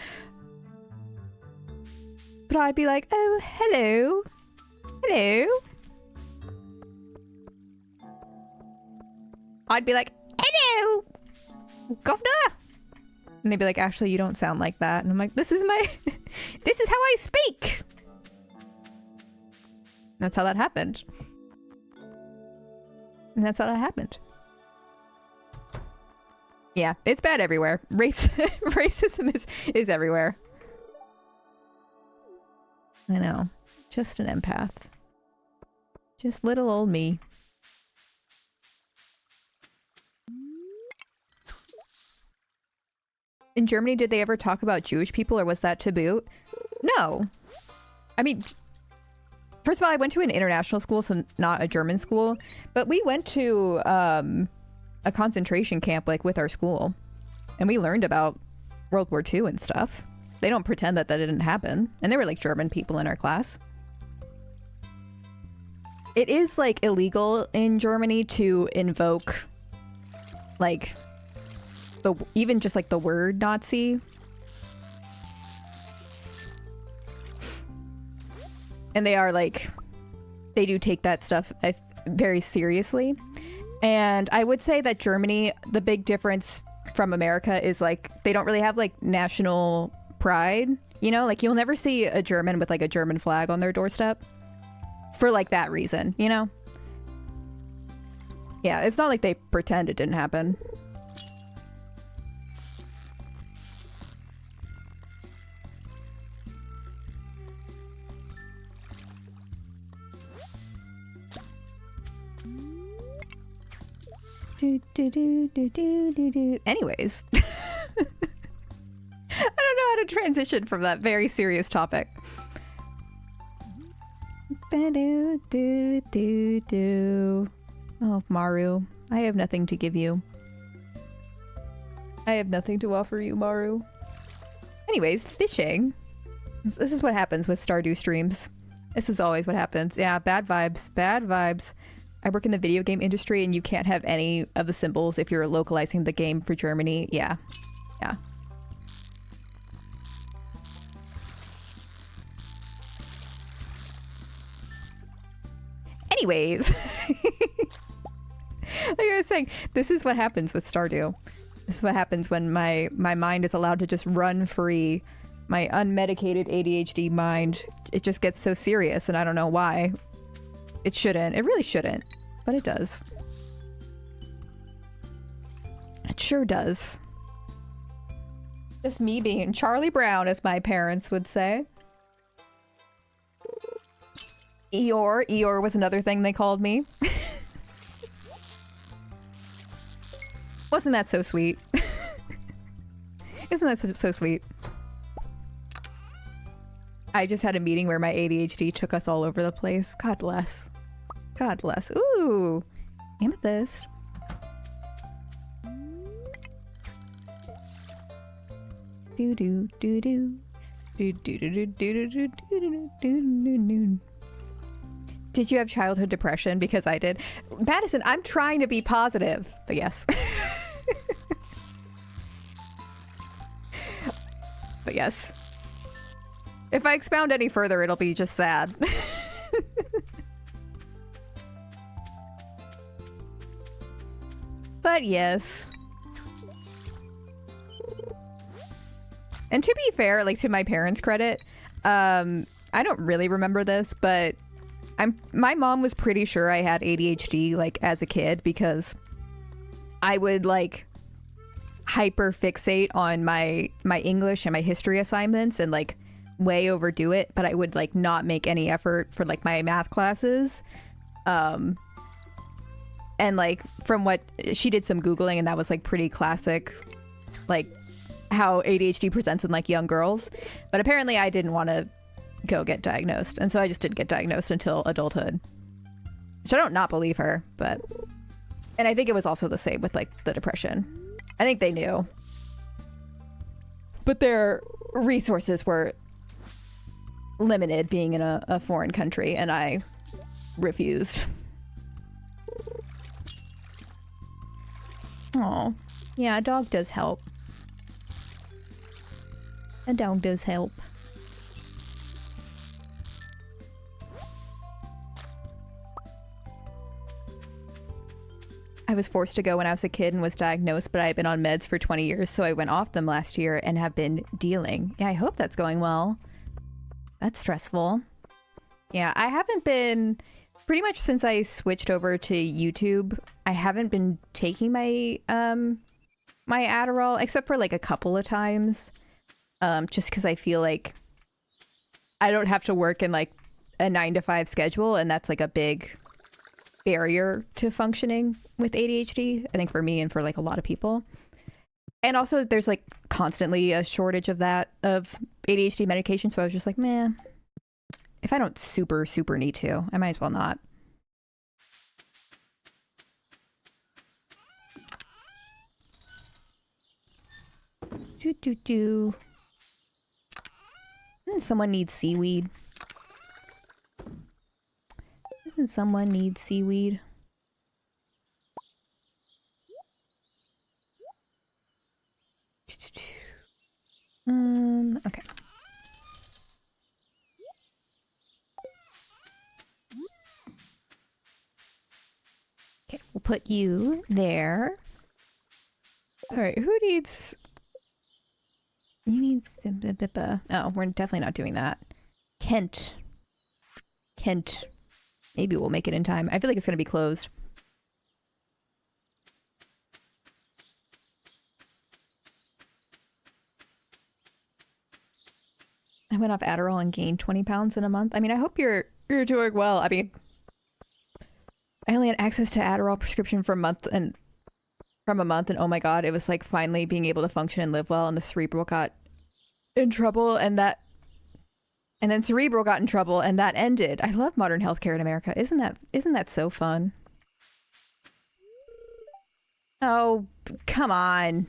But I'd be like, "Oh, hello, hello." I'd be like, "Hello, governor," and they'd be like, "Actually, you don't sound like that." And I'm like, "This is my, this is how I speak." That's how that happened. And that's how that happened. Yeah, it's bad everywhere. Racism is everywhere. I know. Just an empath. Just little old me. In Germany, did they ever talk about Jewish people, or was that taboo? No. I mean, first of all, I went to an international school, so not a German school. But we went to a concentration camp, like, with our school. And we learned about World War II and stuff. They don't pretend that that didn't happen. And there were, like, German people in our class. It is, like, illegal in Germany to invoke, like... even just like the word Nazi. And they are like, they do take that stuff very seriously. And I would say that Germany, the big difference from America is like, they don't really have like national pride, you know, like you'll never see a German with like a German flag on their doorstep for like that reason, you know? Yeah, it's not like they pretend it didn't happen. Anyways, I don't know how to transition from that very serious topic. Oh, Maru, I have nothing to give you. I have nothing to offer you, Maru. Anyways, fishing. This is what happens with Stardew streams. This is always what happens. Yeah, bad vibes. Bad vibes. I work in the video game industry, and you can't have any of the symbols if you're localizing the game for Germany. Yeah. Yeah. Anyways. Like I was saying, this is what happens with Stardew. This is what happens when my mind is allowed to just run free. My unmedicated ADHD mind, it just gets so serious, and I don't know why. It shouldn't. It really shouldn't. But it does. It sure does. Just me being Charlie Brown, as my parents would say. Eeyore. Eeyore was another thing they called me. Wasn't that so sweet? Isn't that so sweet? I just had a meeting where my ADHD took us all over the place. God bless. God bless. Ooh, amethyst. Do do do do do do do do do do do do do. Did you have childhood depression? Because I did. Madison, I'm trying to be positive, but yes. But yes. If I expound any further, it'll be just sad. But yes. And to be fair, like to my parents' credit, I don't really remember this, but my mom was pretty sure I had ADHD like as a kid because I would like hyper fixate on my English and my history assignments and like way overdo it, but I would like not make any effort for like my math classes. And like from what she did some Googling, and that was like pretty classic, like how ADHD presents in like young girls. But apparently I didn't want to go get diagnosed. And so I just didn't get diagnosed until adulthood, which I don't not believe her, but And I think it was also the same with like the depression. I think they knew. But their resources were limited being in a foreign country, and I refused. Oh, yeah, a dog does help. A dog does help. I was forced to go when I was a kid and was diagnosed, but I had been on meds for 20 years, so I went off them last year and have been dealing. Yeah, I hope that's going well. That's stressful. Yeah, I haven't been... Pretty much since I switched over to YouTube, I haven't been taking my my Adderall, except for like a couple of times. Just because I feel like I don't have to work in like a 9-to-5 schedule, and that's like a big barrier to functioning with ADHD, I think, for me and for like a lot of people. And also there's like constantly a shortage of ADHD medication, so I was just like, meh, if I don't super need to, I might as well not. Doesn't someone need seaweed? Doesn't someone need seaweed? Okay. Okay, we'll put you there. Alright, who needs... You need... Oh, we're definitely not doing that. Kent. Maybe we'll make it in time. I feel like it's going to be closed. I went off Adderall and gained 20 pounds in a month. I mean, I hope you're doing well. I mean, I only had access to Adderall prescription for a month, and oh my god, it was like finally being able to function and live well, and the Cerebral got in trouble, and then Cerebral got in trouble, and that ended. I love modern healthcare in America. Isn't that so fun? Oh, come on.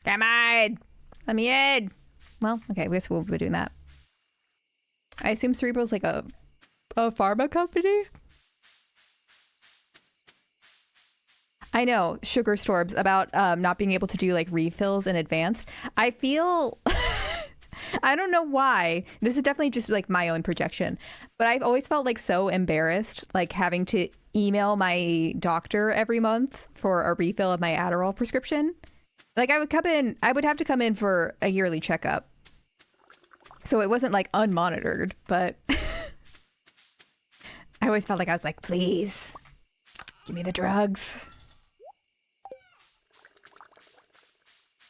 Come on. Let me in. Well, okay, I guess we'll be doing that. I assume Cerebral's like a pharma company? I know, sugar storbs, about not being able to do like refills in advance. I feel... I don't know why. This is definitely just like my own projection, but I've always felt like so embarrassed, like having to email my doctor every month for a refill of my Adderall prescription. Like I would have to come in for a yearly checkup. So it wasn't like unmonitored, but I always felt like I was like, please, give me the drugs.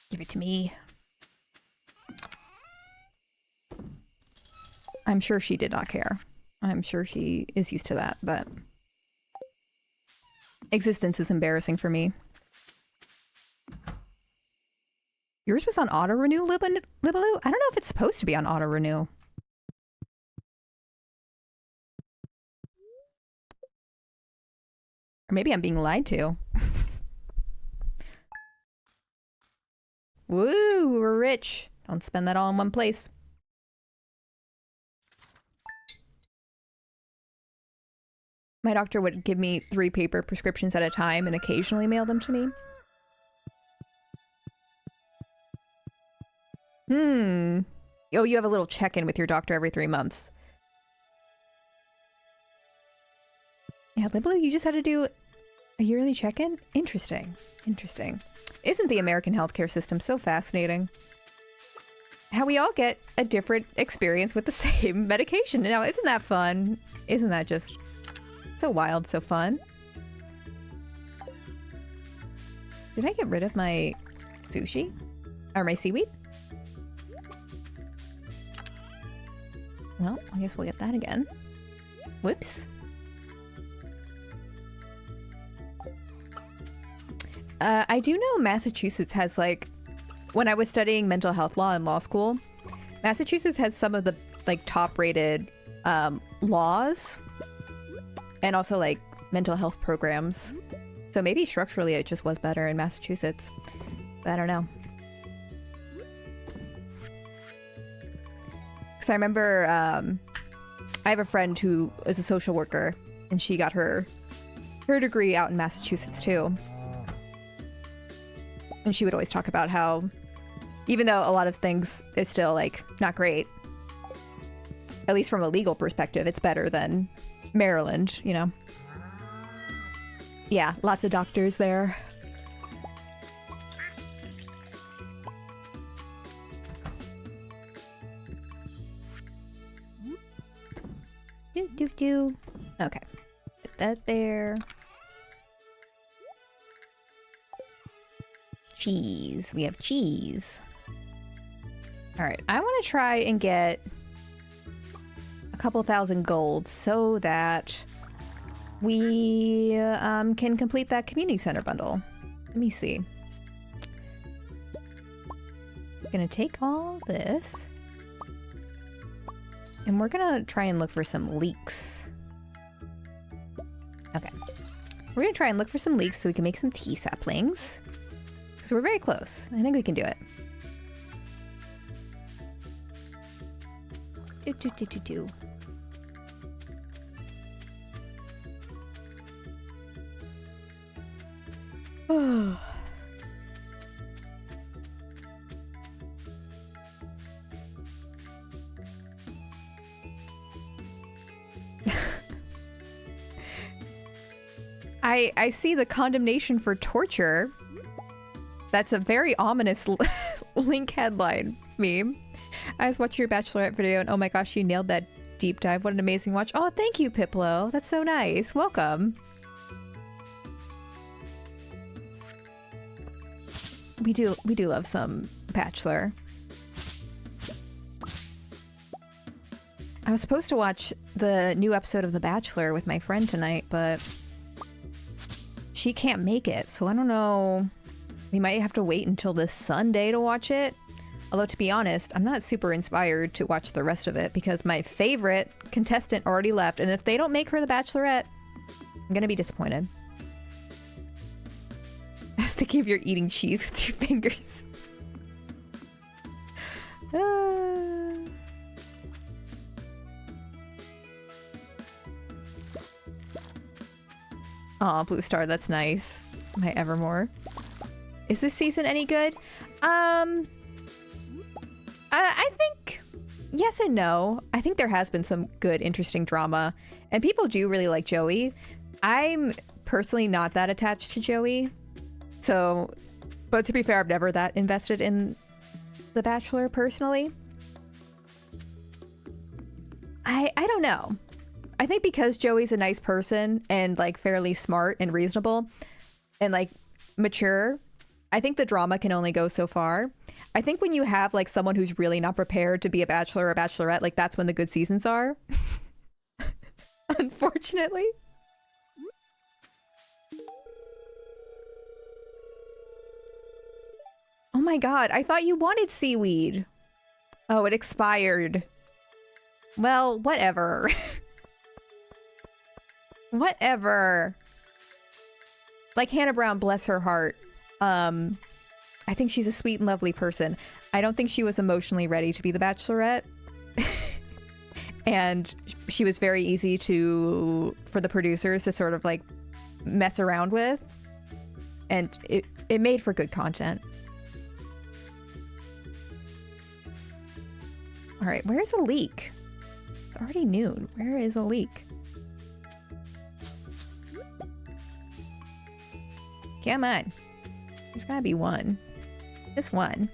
Give it to me. I'm sure she did not care. I'm sure she is used to that, but existence is embarrassing for me. Yours was on auto renew, Libaloo? I don't know if it's supposed to be on auto renew. Or maybe I'm being lied to. Woo, we're rich. Don't spend that all in one place. My doctor would give me 3 paper prescriptions at a time and occasionally mail them to me. Oh, you have a little check-in with your doctor every 3 months. Yeah, Libaloo, you just had to do a yearly check-in? Interesting. Isn't the American healthcare system so fascinating? How we all get a different experience with the same medication. Now, isn't that fun? Isn't that just so wild, so fun? Did I get rid of my sushi? Or my seaweed? Well, I guess we'll get that again. Whoops. I do know Massachusetts has, like, when I was studying mental health law in law school, Massachusetts has some of the, like, top-rated laws and also, like, mental health programs So maybe structurally it just was better in Massachusetts. But I don't know. Because I remember I have a friend who is a social worker, and she got her degree out in Massachusetts too. And she would always talk about how, even though a lot of things is still like not great, at least from a legal perspective, it's better than Maryland, you know? Yeah, lots of doctors there. Do. Okay. Put that there. Cheese. We have cheese. Alright, I want to try and get a couple thousand gold so that we can complete that community center bundle. Let me see. Gonna take all this. And we're gonna try and look for some leeks. Okay. We're gonna try and look for some leeks so we can make some tea saplings. Because we're very close. I think we can do it. Do. Oh. I see the condemnation for torture. That's a very ominous link headline meme. I was watching your Bachelorette video and oh my gosh, you nailed that deep dive. What an amazing watch. Oh, thank you, Piplo. That's so nice. Welcome. We do love some Bachelor. I was supposed to watch the new episode of The Bachelor with my friend tonight, but she can't make it, so I don't know. We might have to wait until this Sunday to watch it. Although, to be honest, I'm not super inspired to watch the rest of it because my favorite contestant already left, and if they don't make her the Bachelorette, I'm gonna be disappointed. I was thinking of you're eating cheese with your fingers. Aw, Blue Star, that's nice. My Evermore. Is this season any good? I think yes and no. I think there has been some good, interesting drama, and people do really like Joey. I'm personally not that attached to Joey, so, but to be fair, I've never that invested in The Bachelor personally. I don't know. I think because Joey's a nice person and like fairly smart and reasonable and like mature, I think the drama can only go so far. I think when you have like someone who's really not prepared to be a bachelor or a bachelorette, like that's when the good seasons are. Unfortunately. Oh my god, I thought you wanted seaweed. Oh, it expired. Well, whatever. Whatever. Like Hannah Brown, bless her heart. I think she's a sweet and lovely person. I don't think she was emotionally ready to be the Bachelorette. And she was very easy for the producers to sort of like mess around with. And it made for good content. All right, where's a leak? It's already noon. Where is a leak? Come on. There's gotta be one. Just one.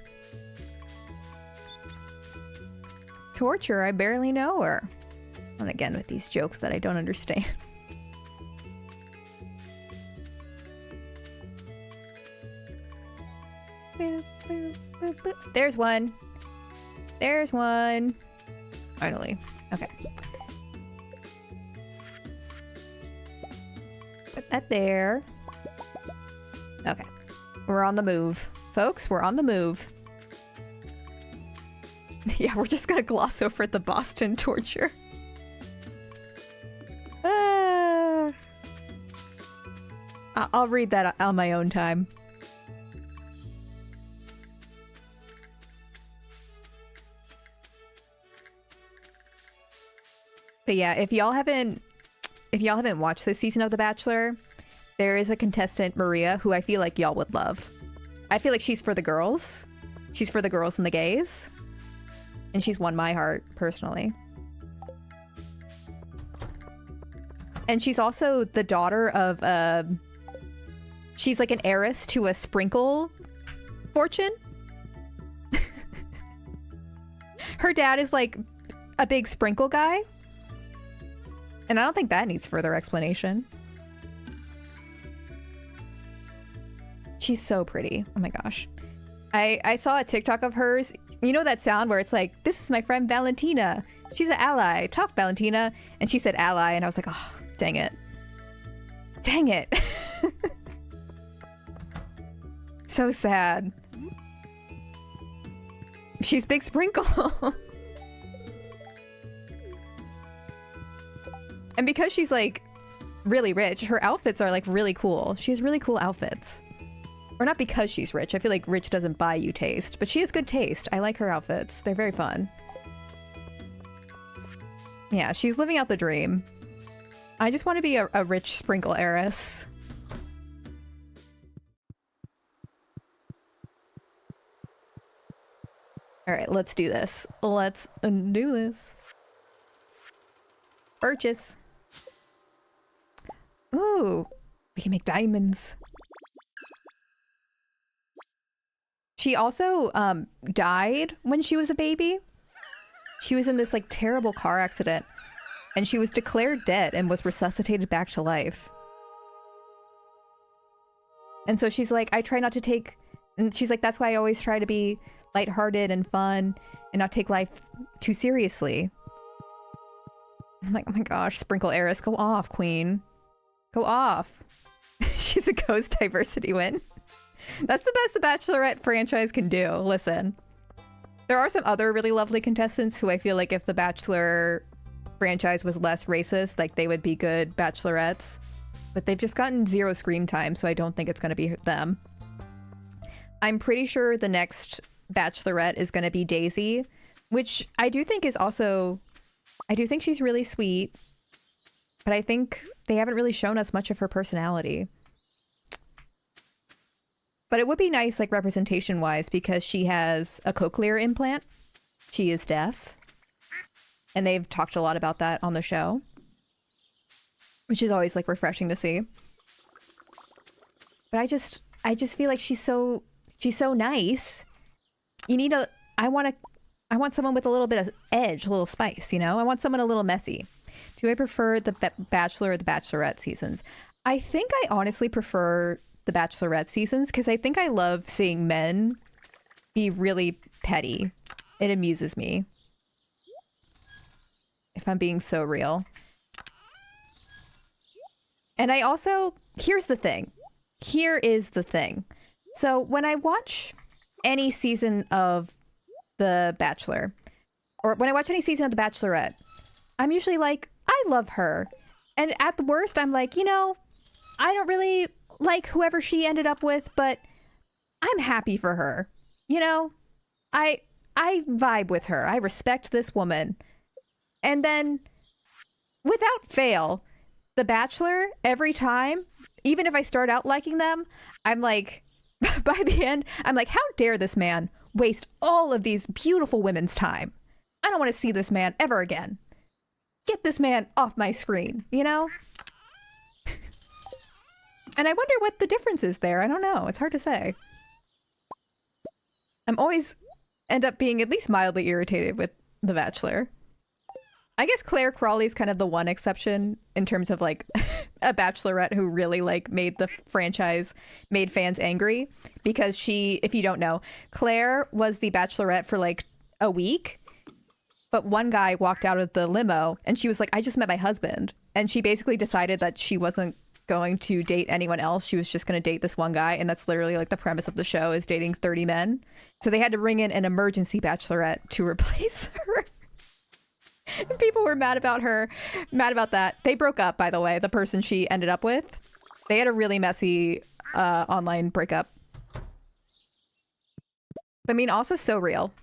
Torture, I barely know her. And again with these jokes that I don't understand. There's one. There's one. Finally. Okay. Put that there. Okay. We're on the move. Folks, we're on the move. Yeah, we're just gonna gloss over the Boston torture. I'll read that on my own time. But yeah, if y'all haven't watched this season of The Bachelor, there is a contestant, Maria, who I feel like y'all would love. I feel like she's for the girls. She's for the girls and the gays. And she's won my heart, personally. And she's also the daughter of, she's like an heiress to a sprinkle fortune. Her dad is like a big sprinkle guy. And I don't think that needs further explanation. She's so pretty. Oh my gosh. I saw a TikTok of hers. You know that sound where it's like, this is my friend Valentina. She's an ally. Talk, Valentina. And she said ally. And I was like, oh, dang it. Dang it. So sad. She's Big Sprinkle. And because she's like really rich, her outfits are like really cool. She has really cool outfits. Or not because she's rich. I feel like rich doesn't buy you taste, but she has good taste. I like her outfits. They're very fun. Yeah, she's living out the dream. I just want to be a rich sprinkle heiress. All right, let's do this. Let's do this. Purchase. Ooh, we can make diamonds. She also died when she was a baby. She was in this like terrible car accident and she was declared dead and was resuscitated back to life. And so she's like, I try not to take, and she's like, that's why I always try to be lighthearted and fun and not take life too seriously. I'm like, oh my gosh, Sprinkle Heiress, go off, queen. Go off. She's a ghost diversity win. That's the best the Bachelorette franchise can do. Listen. There are some other really lovely contestants who I feel like if the Bachelor franchise was less racist, like they would be good Bachelorettes. But they've just gotten zero screen time, so I don't think it's going to be them. I'm pretty sure the next Bachelorette is going to be Daisy, which I do think is also... I do think she's really sweet, but I think they haven't really shown us much of her personality. But it would be nice, like, representation-wise, because she has a cochlear implant. She is deaf. And they've talked a lot about that on the show. Which is always, like, refreshing to see. But I just feel like she's so nice. You need I want someone with a little bit of edge, a little spice, you know? I want someone a little messy. Do I prefer the Bachelor or the Bachelorette seasons? I think I honestly prefer the Bachelorette seasons because I think I love seeing men be really petty. It amuses me. If I'm being so real. And I also... Here's the thing. Here is the thing. So when I watch any season of The Bachelor, or when I watch any season of The Bachelorette, I'm usually like, I love her. And at the worst, I'm like, you know, I don't really like whoever she ended up with, but I'm happy for her. You know, I vibe with her. I respect this woman. And then, without fail, The Bachelor, every time, even if I start out liking them, I'm like, by the end, I'm like, how dare this man waste all of these beautiful women's time? I don't want to see this man ever again. Get this man off my screen, you know? And I wonder what the difference is there. I don't know. It's hard to say. I'm always end up being at least mildly irritated with The Bachelor. I guess Claire Crawley's kind of the one exception in terms of like a Bachelorette who really like made the franchise, made fans angry, because she, if you don't know, Claire was the Bachelorette for like a week, but one guy walked out of the limo and she was like, I just met my husband. And she basically decided that she wasn't going to date anyone else. She was just going to date this one guy. And that's literally like the premise of the show, is dating 30 men. So they had to bring in an emergency Bachelorette to replace her. People were mad about her, mad about that. They broke up, by the way, the person she ended up with. They had a really messy online breakup. I mean, also so real.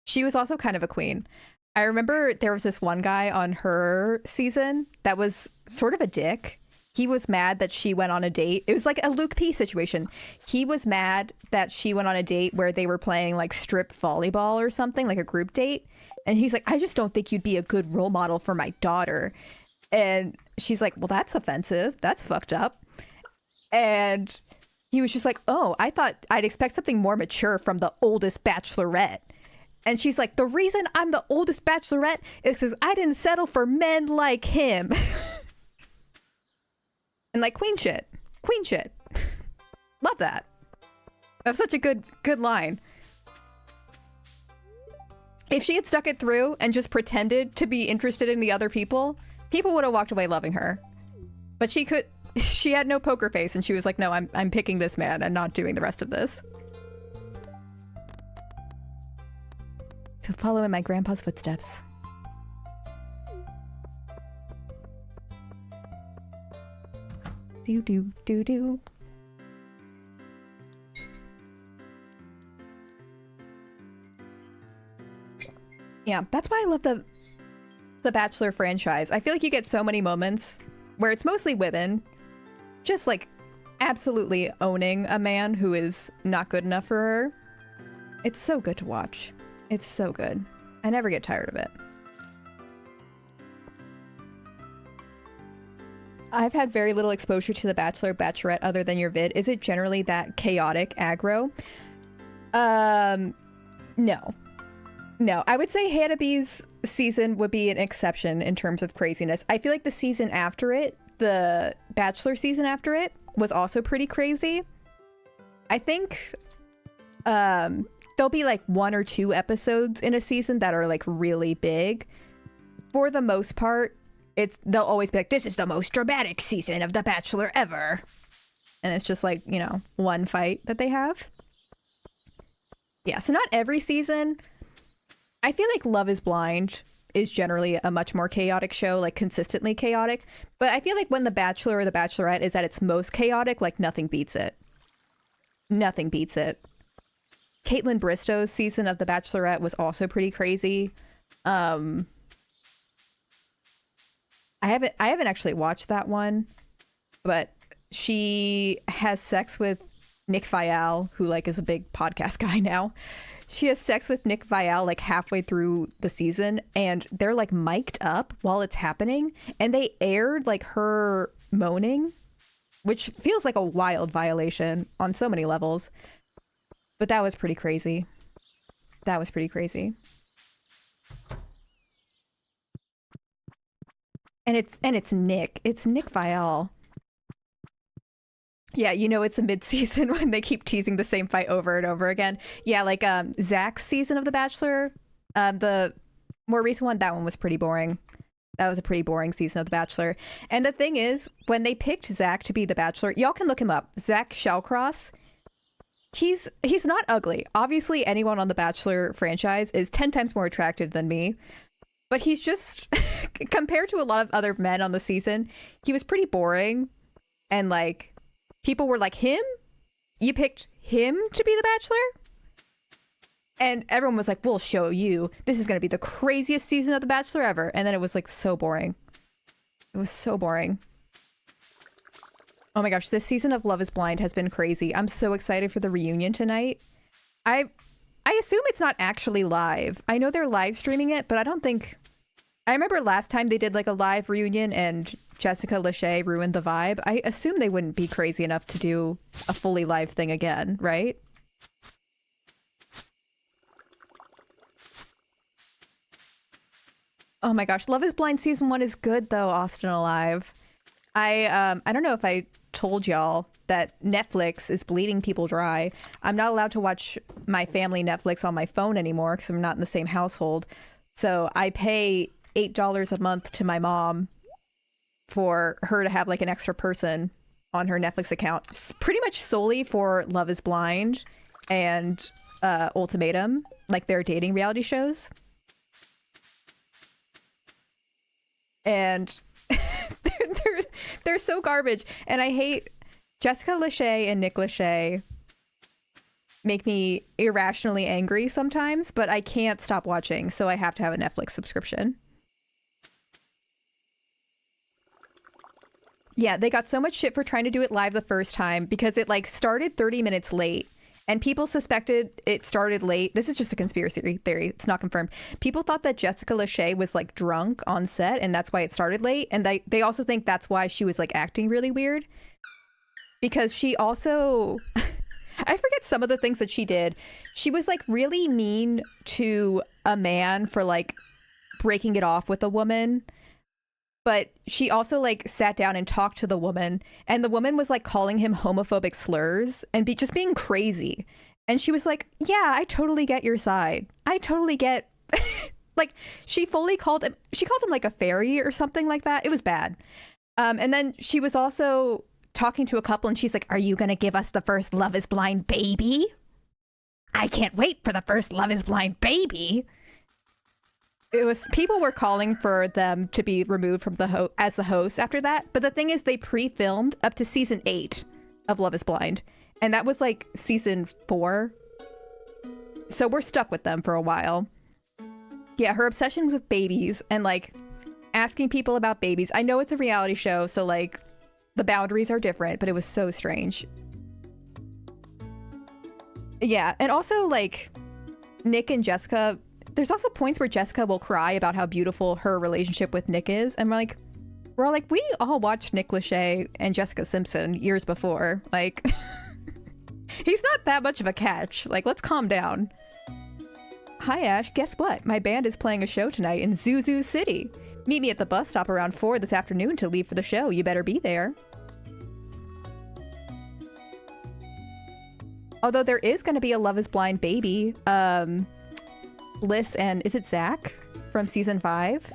She was also kind of a queen. I remember there was this one guy on her season that was sort of a dick. He was mad that she went on a date. It was like a Luke P situation. He was mad that she went on a date where they were playing like strip volleyball or something, like a group date. And he's like, I just don't think you'd be a good role model for my daughter. And she's like, well, that's offensive. That's fucked up. And he was just like, oh, I thought I'd expect something more mature from the oldest bachelorette. And she's like, the reason I'm the oldest bachelorette is because I didn't settle for men like him. And like, queen shit. Queen shit. Love that. That's such a good line. If she had stuck it through and just pretended to be interested in the other people, people would have walked away loving her. But she had no poker face, and she was like, no, I'm picking this man and not doing the rest of this. To follow in my grandpa's footsteps. Do do do do. Yeah, that's why I love the Bachelor franchise. I feel like you get so many moments where it's mostly women just like absolutely owning a man who is not good enough for her. It's so good to watch. It's so good. I never get tired of it. I've had very little exposure to The Bachelor, Bachelorette other than your vid. Is it generally that chaotic aggro? No. No, I would say Hannah B's season would be an exception in terms of craziness. I feel like the season after it, the Bachelor season after it, was also pretty crazy. I think there'll be like 1 or 2 episodes in a season that are like really big. For the most part, they'll always be like, this is the most dramatic season of The Bachelor ever. And it's just like, you know, one fight that they have. Yeah, so not every season. I feel like Love is Blind is generally a much more chaotic show, like consistently chaotic. But I feel like when The Bachelor or The Bachelorette is at its most chaotic, like nothing beats it. Nothing beats it. Caitlin Bristow's season of The Bachelorette was also pretty crazy. I haven't actually watched that one, but she has sex with Nick Viall, who like is a big podcast guy now. She has sex with Nick Viall like halfway through the season, and they're like mic'd up while it's happening, and they aired like her moaning, which feels like a wild violation on so many levels. But that was pretty crazy. That was pretty crazy. And it's Nick. It's Nick Viall. Yeah, you know it's a mid-season when they keep teasing the same fight over and over again. Yeah, like Zach's season of The Bachelor, the more recent one, that one was pretty boring. That was a pretty boring season of The Bachelor. And the thing is, when they picked Zach to be The Bachelor, y'all can look him up. Zach Shallcross. He's not ugly. Obviously, anyone on The Bachelor franchise is 10 times more attractive than me. But he's just, compared to a lot of other men on the season, he was pretty boring. And like, people were like, him? You picked him to be The Bachelor? And everyone was like, we'll show you. This is going to be the craziest season of The Bachelor ever. And then it was like so boring. It was so boring. Oh my gosh, this season of Love is Blind has been crazy. I'm so excited for the reunion tonight. I assume it's not actually live. I know they're live streaming it, but I don't think... I remember last time they did like a live reunion and Jessica Lachey ruined the vibe. I assume they wouldn't be crazy enough to do a fully live thing again, right? Oh my gosh, Love is Blind season 1 is good though, Austin Alive. I don't know if I told y'all that Netflix is bleeding people dry. I'm not allowed to watch my family Netflix on my phone anymore because I'm not in the same household. So I pay $8 a month to my mom for her to have like an extra person on her Netflix account, pretty much solely for Love is Blind and Ultimatum, like their dating reality shows. And They're so garbage. And I hate Jessica Lachey and Nick Lachey make me irrationally angry sometimes, but I can't stop watching, so I have to have a Netflix subscription. Yeah, they got so much shit for trying to do it live the first time because it like started 30 minutes late and people suspected it started late. This is just a conspiracy theory. It's not confirmed. People thought that Jessica Lachey was like drunk on set and that's why it started late. And they also think that's why she was like acting really weird because she also... I forget some of the things that she did. She was like really mean to a man for like breaking it off with a woman. But she also like sat down and talked to the woman and the woman was like calling him homophobic slurs and just being crazy. And she was like, yeah, I totally get your side. I totally get like she called him like a fairy or something like that. It was bad. And then she was also talking to a couple and she's like, are you gonna give us the first Love is Blind baby? I can't wait for the first Love is Blind baby. It was, people were calling for them to be removed from as the host after that, but the thing is they pre-filmed up to season 8 of Love is Blind and that was like season 4, so we're stuck with them for a while. Yeah, her obsessions with babies and like asking people about babies. I know it's a reality show, so like the boundaries are different, but it was so strange. Yeah, and also like Nick and Jessica, there's also points where Jessica will cry about how beautiful her relationship with Nick is, and we're all like, we all watched Nick Lachey and Jessica Simpson years before. Like, he's not that much of a catch. Like, let's calm down. Hi Ash, guess what? My band is playing a show tonight in Zuzu City. Meet me at the bus stop around 4 this afternoon to leave for the show. You better be there. Although there is going to be a Love is Blind baby. Bliss and, is it Zach from season 5?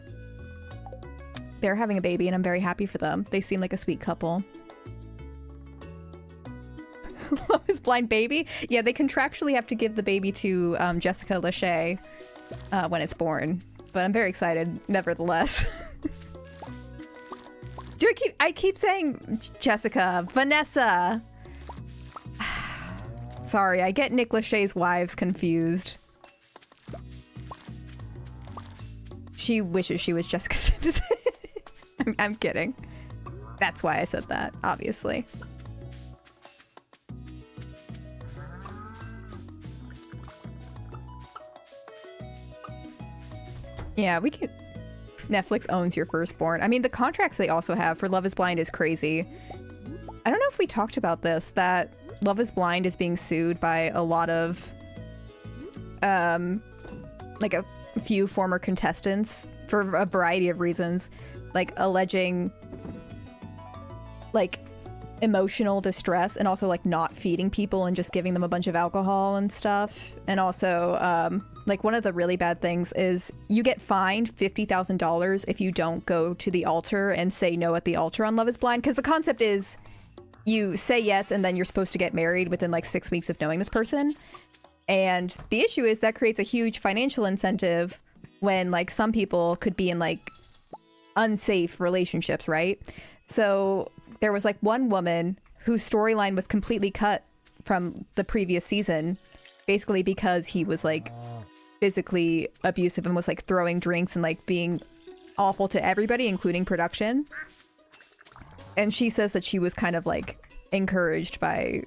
They're having a baby and I'm very happy for them. They seem like a sweet couple. Love is Blind baby? Yeah, they contractually have to give the baby to Jessica Lachey when it's born. But I'm very excited, nevertheless. I keep saying Jessica, Vanessa. Sorry, I get Nick Lachey's wives confused. She wishes she was Jessica Simpson. I'm kidding. That's why I said that, obviously. Yeah, we can... Netflix owns your firstborn. I mean, the contracts they also have for Love is Blind is crazy. I don't know if we talked about this, that Love is Blind is being sued by a lot of... like a few former contestants for a variety of reasons. Like, alleging... like, emotional distress and also, like, not feeding people and just giving them a bunch of alcohol and stuff. And also, like, one of the really bad things is you get fined $50,000 if you don't go to the altar and say no at the altar on Love is Blind. Because the concept is you say yes and then you're supposed to get married within like 6 weeks of knowing this person. And the issue is that creates a huge financial incentive when like some people could be in like unsafe relationships, right? So there was like one woman whose storyline was completely cut from the previous season, basically because he was like physically abusive and was like throwing drinks and like being awful to everybody, including production. And she says that she was kind of like encouraged by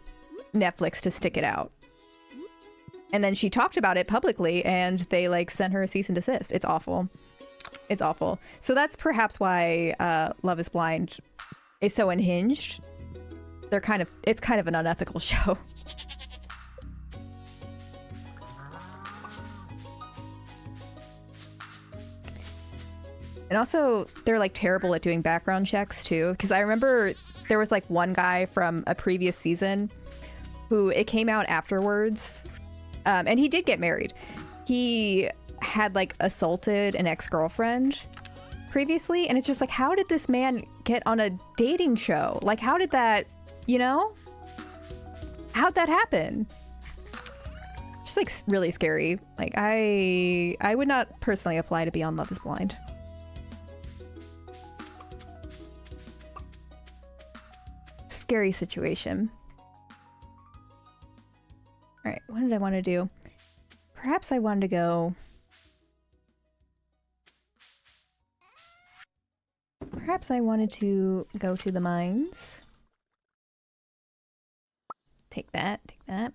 Netflix to stick it out. And then she talked about it publicly and they like sent her a cease and desist. It's awful. It's awful. So that's perhaps why Love is Blind is so unhinged. It's kind of an unethical show. And also, they're like terrible at doing background checks too. Because I remember there was like one guy from a previous season who it came out afterwards. And he did get married. He had like assaulted an ex-girlfriend previously. And it's just like, how did this man get on a dating show? Like, how did that, you know? How'd that happen? Just like really scary. Like I would not personally apply to be on Love is Blind. scary situation. Alright, what did I want to do? Perhaps I wanted to go... Perhaps I wanted to go to the mines. Take that, take that.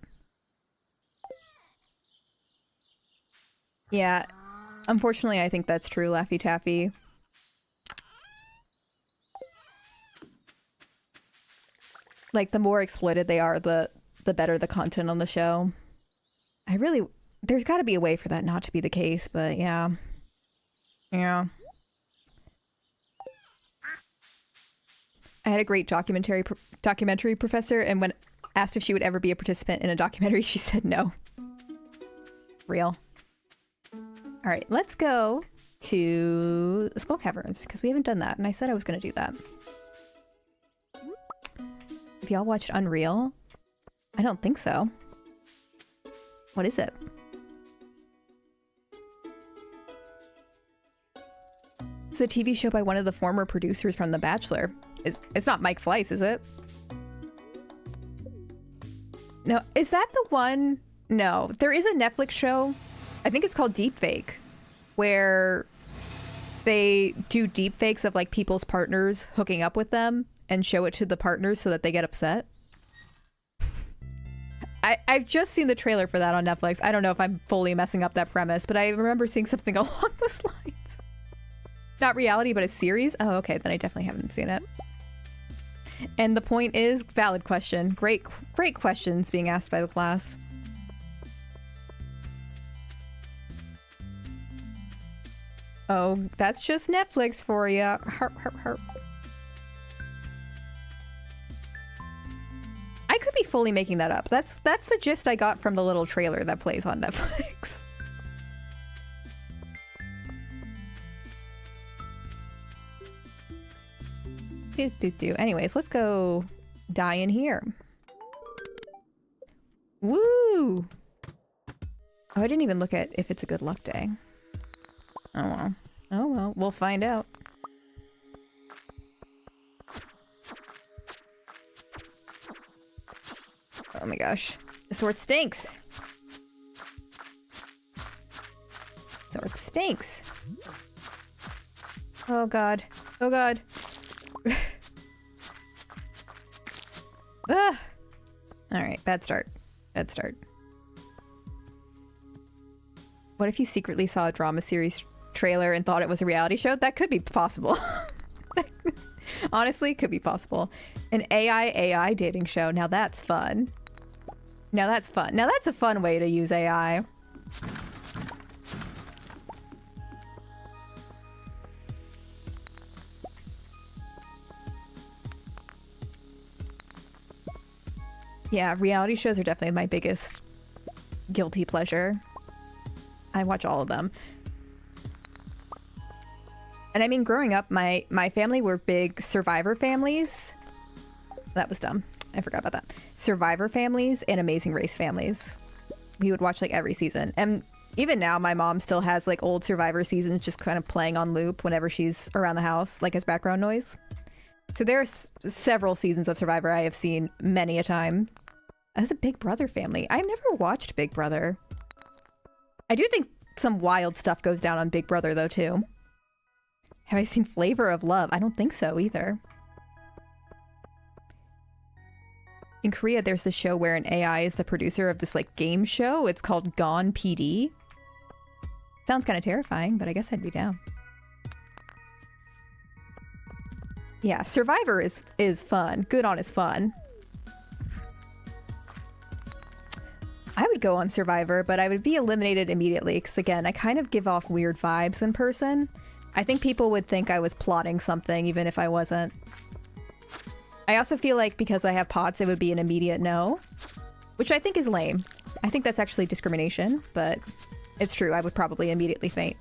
Yeah, unfortunately I think that's true, Laffy Taffy. Like, the more exploited they are, the better the content on the show. There's gotta be a way for that not to be the case, but yeah. Yeah. I had a great documentary professor, and when asked if she would ever be a participant in a documentary, she said no. Real. Alright, let's go to the Skull Caverns, because we haven't done that, and I said I was going to do that. Have y'all watched Unreal? I don't think so. What is it? It's a TV show by one of the former producers from The Bachelor. It's not Mike Fleiss, is it? No, is that the one? No, there is a Netflix show. I think it's called Deepfake, where they do deepfakes of like people's partners hooking up with them and show it to the partners so that they get upset. I've just seen the trailer for that on Netflix. I don't know if I'm fully messing up that premise, but I remember seeing something along those lines. Not reality, but a series? Oh, okay, then I definitely haven't seen it. And the point is, valid question. Great questions being asked by the class. Oh, that's just Netflix for you. Harp, harp, harp. I could be fully making that up. That's the gist I got from the little trailer that plays on Netflix. Anyways, let's go die in here. Woo! Oh, I didn't even look at if it's a good luck day. Oh well. Oh well, we'll find out. Oh my gosh. The sword stinks! Sword stinks! Oh god. Oh god. Ah! Alright, bad start. Bad start. What if you secretly saw a drama series trailer and thought it was a reality show? That could be possible. Honestly, could be possible. An AI dating show. Now that's fun. Now that's fun. Now that's a fun way to use AI. Yeah, reality shows are definitely my biggest guilty pleasure. I watch all of them. And I mean, growing up, my family were big Survivor families. That was dumb. I forgot about that. Survivor families and Amazing Race families. We would watch like every season. And even now, my mom still has like old Survivor seasons just kind of playing on loop whenever she's around the house, like as background noise. So there's several seasons of Survivor I have seen many a time. As a Big Brother family. I've never watched Big Brother. I do think some wild stuff goes down on Big Brother though too. Have I seen Flavor of Love? I don't think so either. In Korea, there's this show where an AI is the producer of this like game show. It's called Gone PD. Sounds kind of terrifying, but I guess I'd be down. Yeah, Survivor is fun. Good on is fun. I would go on Survivor, but I would be eliminated immediately because, again, I kind of give off weird vibes in person. I think people would think I was plotting something even if I wasn't. I also feel like because I have POTS, it would be an immediate no, which I think is lame. I think that's actually discrimination, but it's true. I would probably immediately faint.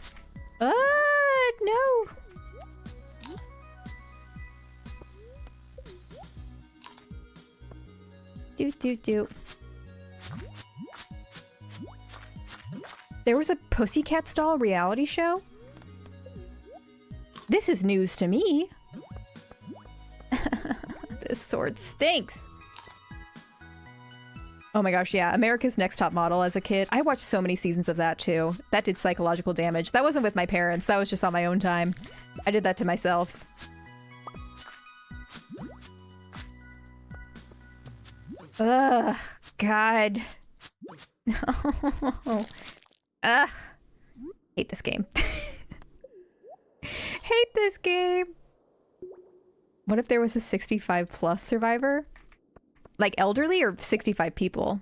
No. Do. There was a Pussycat Doll reality show? This is news to me. This sword stinks. Oh my gosh, yeah. America's Next Top Model as a kid. I watched so many seasons of that too. That did psychological damage. That wasn't with my parents. That was just on my own time. I did that to myself. Ugh, God. Ugh. Hate this game. Hate this game. What if there was a 65 plus survivor? Like elderly or 65 people?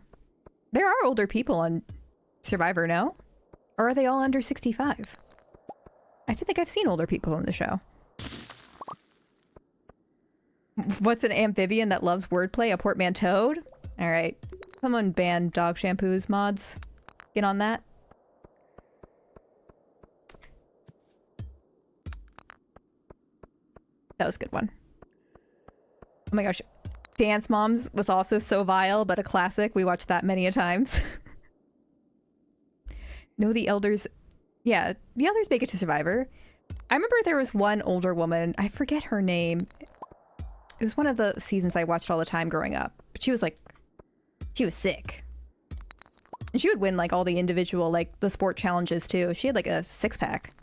There are older people on Survivor, no? Or are they all under 65? I feel like I've seen older people on the show. What's an amphibian that loves wordplay? A portmanteau? Alright. Someone ban dog shampoos mods. Get on that. That was a good one. Oh my gosh. Dance Moms was also so vile, but a classic. We watched that many a times. No, the elders... Yeah, the elders make it to Survivor. I remember there was one older woman. I forget her name. It was one of the seasons I watched all the time growing up. But she was like... She was sick. And she would win like all the individual, like the sport challenges too. She had like a 6-pack.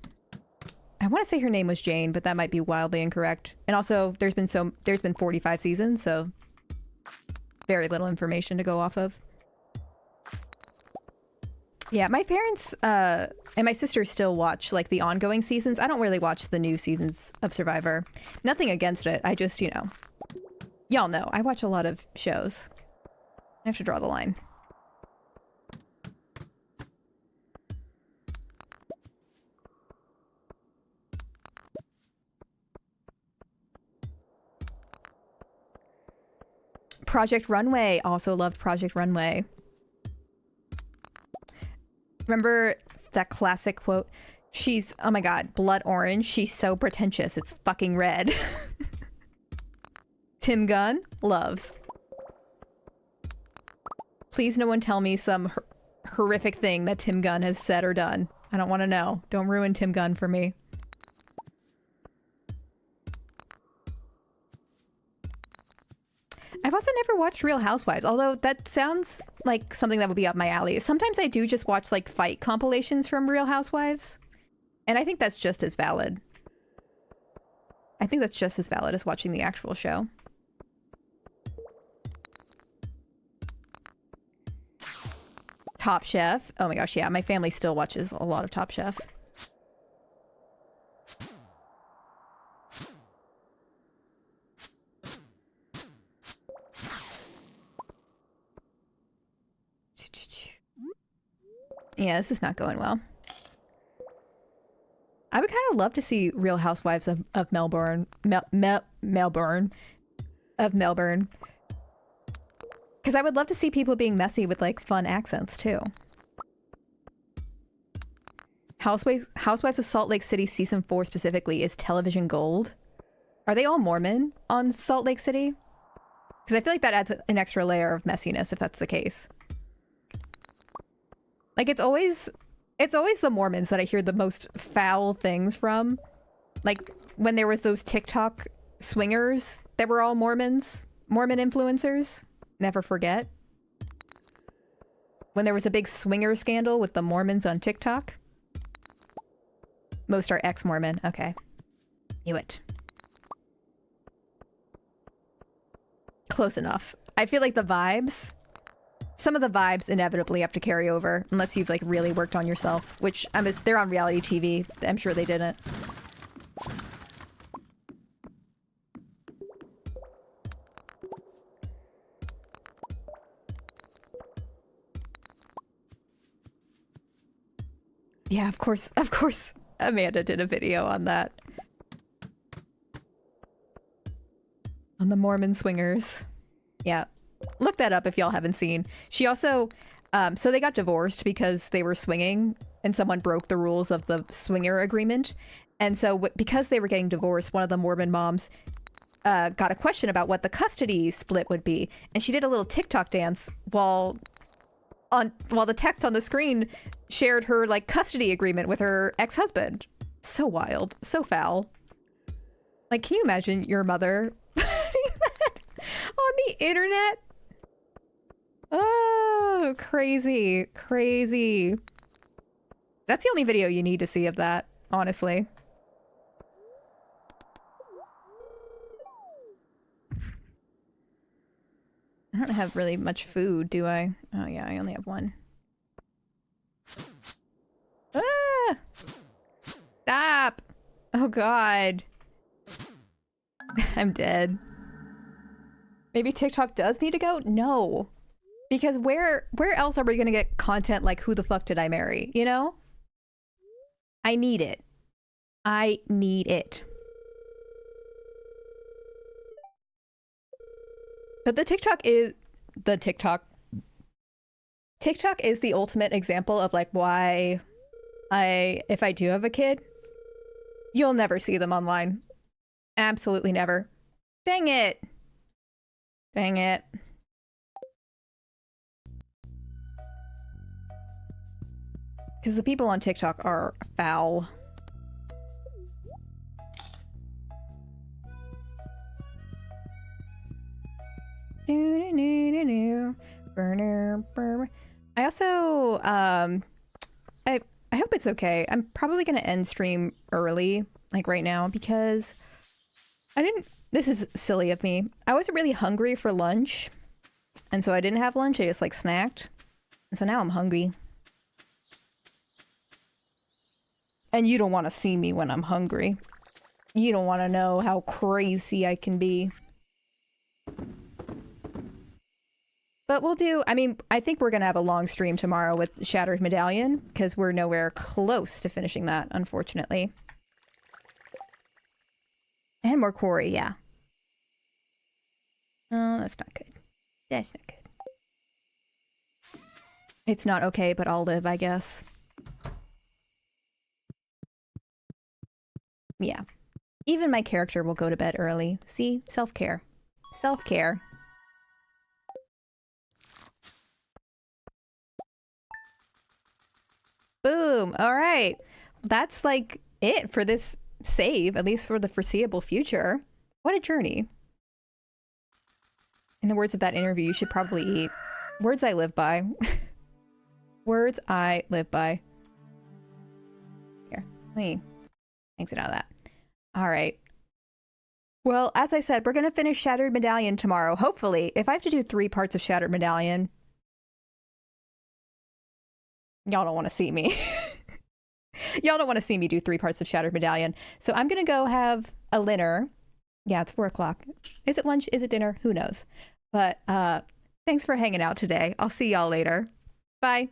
I want to say her name was Jane, but that might be wildly incorrect. And also, there's been 45 seasons, so very little information to go off of. Yeah, my parents and my sister still watch like the ongoing seasons. I don't really watch the new seasons of Survivor. Nothing against it. I just, you know, y'all know I watch a lot of shows. I have to draw the line. Project Runway. Also loved Project Runway. Remember that classic quote? She's, oh my god, blood orange. She's so pretentious. It's fucking red. Tim Gunn. Love. Please no one tell me some horrific thing that Tim Gunn has said or done. I don't want to know. Don't ruin Tim Gunn for me. I've also never watched Real Housewives, although that sounds like something that would be up my alley. Sometimes I do just watch like fight compilations from Real Housewives, and I think that's just as valid. I think that's just as valid as watching the actual show. Top Chef. Oh my gosh, yeah, my family still watches a lot of Top Chef. Yeah, this is not going well. I would kind of love to see Real Housewives of Melbourne. Melbourne. Of Melbourne. Because I would love to see people being messy with, like, fun accents, too. Housewives of Salt Lake City Season 4 specifically is television gold. Are they all Mormon on Salt Lake City? Because I feel like that adds an extra layer of messiness if that's the case. Like, it's always the Mormons that I hear the most foul things from. Like, when there was those TikTok swingers that were all Mormons, Mormon influencers. Never forget. When there was a big swinger scandal with the Mormons on TikTok. Most are ex-Mormon. Okay. Knew it. Close enough. I feel like the vibes... Some of the vibes inevitably have to carry over, unless you've, like, really worked on yourself, which, they're on reality TV. I'm sure they didn't. Yeah, of course, Amanda did a video on that. On the Mormon swingers. Yeah. Look that up if y'all haven't seen. She also, so they got divorced because they were swinging and someone broke the rules of the swinger agreement. And so because they were getting divorced, one of the Mormon moms got a question about what the custody split would be. And she did a little TikTok dance while the text on the screen shared her like custody agreement with her ex-husband. So wild, so foul. Like, can you imagine your mother On the internet? Oh, crazy. Crazy. That's the only video you need to see of that, honestly. I don't have really much food, do I? Oh yeah, I only have one. Ah! Stop! Oh god. I'm dead. Maybe TikTok does need to go? No. Because where else are we gonna get content like who the fuck did I marry, you know? I need it. I need it. But the TikTok is TikTok is the ultimate example of like why if I do have a kid, you'll never see them online. Absolutely never. Dang it. Dang it. Because the people on TikTok are foul. I also, I hope it's okay. I'm probably going to end stream early, like right now, because this is silly of me. I wasn't really hungry for lunch, and so I didn't have lunch. I just like snacked. And so now I'm hungry. And you don't want to see me when I'm hungry. You don't want to know how crazy I can be. But we'll do, I mean, I think we're going to have a long stream tomorrow with Shattered Medallion, because we're nowhere close to finishing that, unfortunately. And more quarry, yeah. Oh, that's not good. That's not good. It's not okay, but I'll live, I guess. Yeah. Even my character will go to bed early. See? Self-care. Self-care. Boom. All right. That's like it for this save, at least for the foreseeable future. What a journey. In the words of that interview, you should probably eat. Words I live by. Words I live by. Here, let me exit out of that. All right. Well, as I said, we're going to finish Shattered Medallion tomorrow. Hopefully, if I have to do 3 parts of Shattered Medallion, y'all don't want to see me. Y'all don't want to see me do 3 parts of Shattered Medallion. So I'm going to go have a dinner. Yeah, it's 4 o'clock. Is it lunch? Is it dinner? Who knows? But thanks for hanging out today. I'll see y'all later. Bye.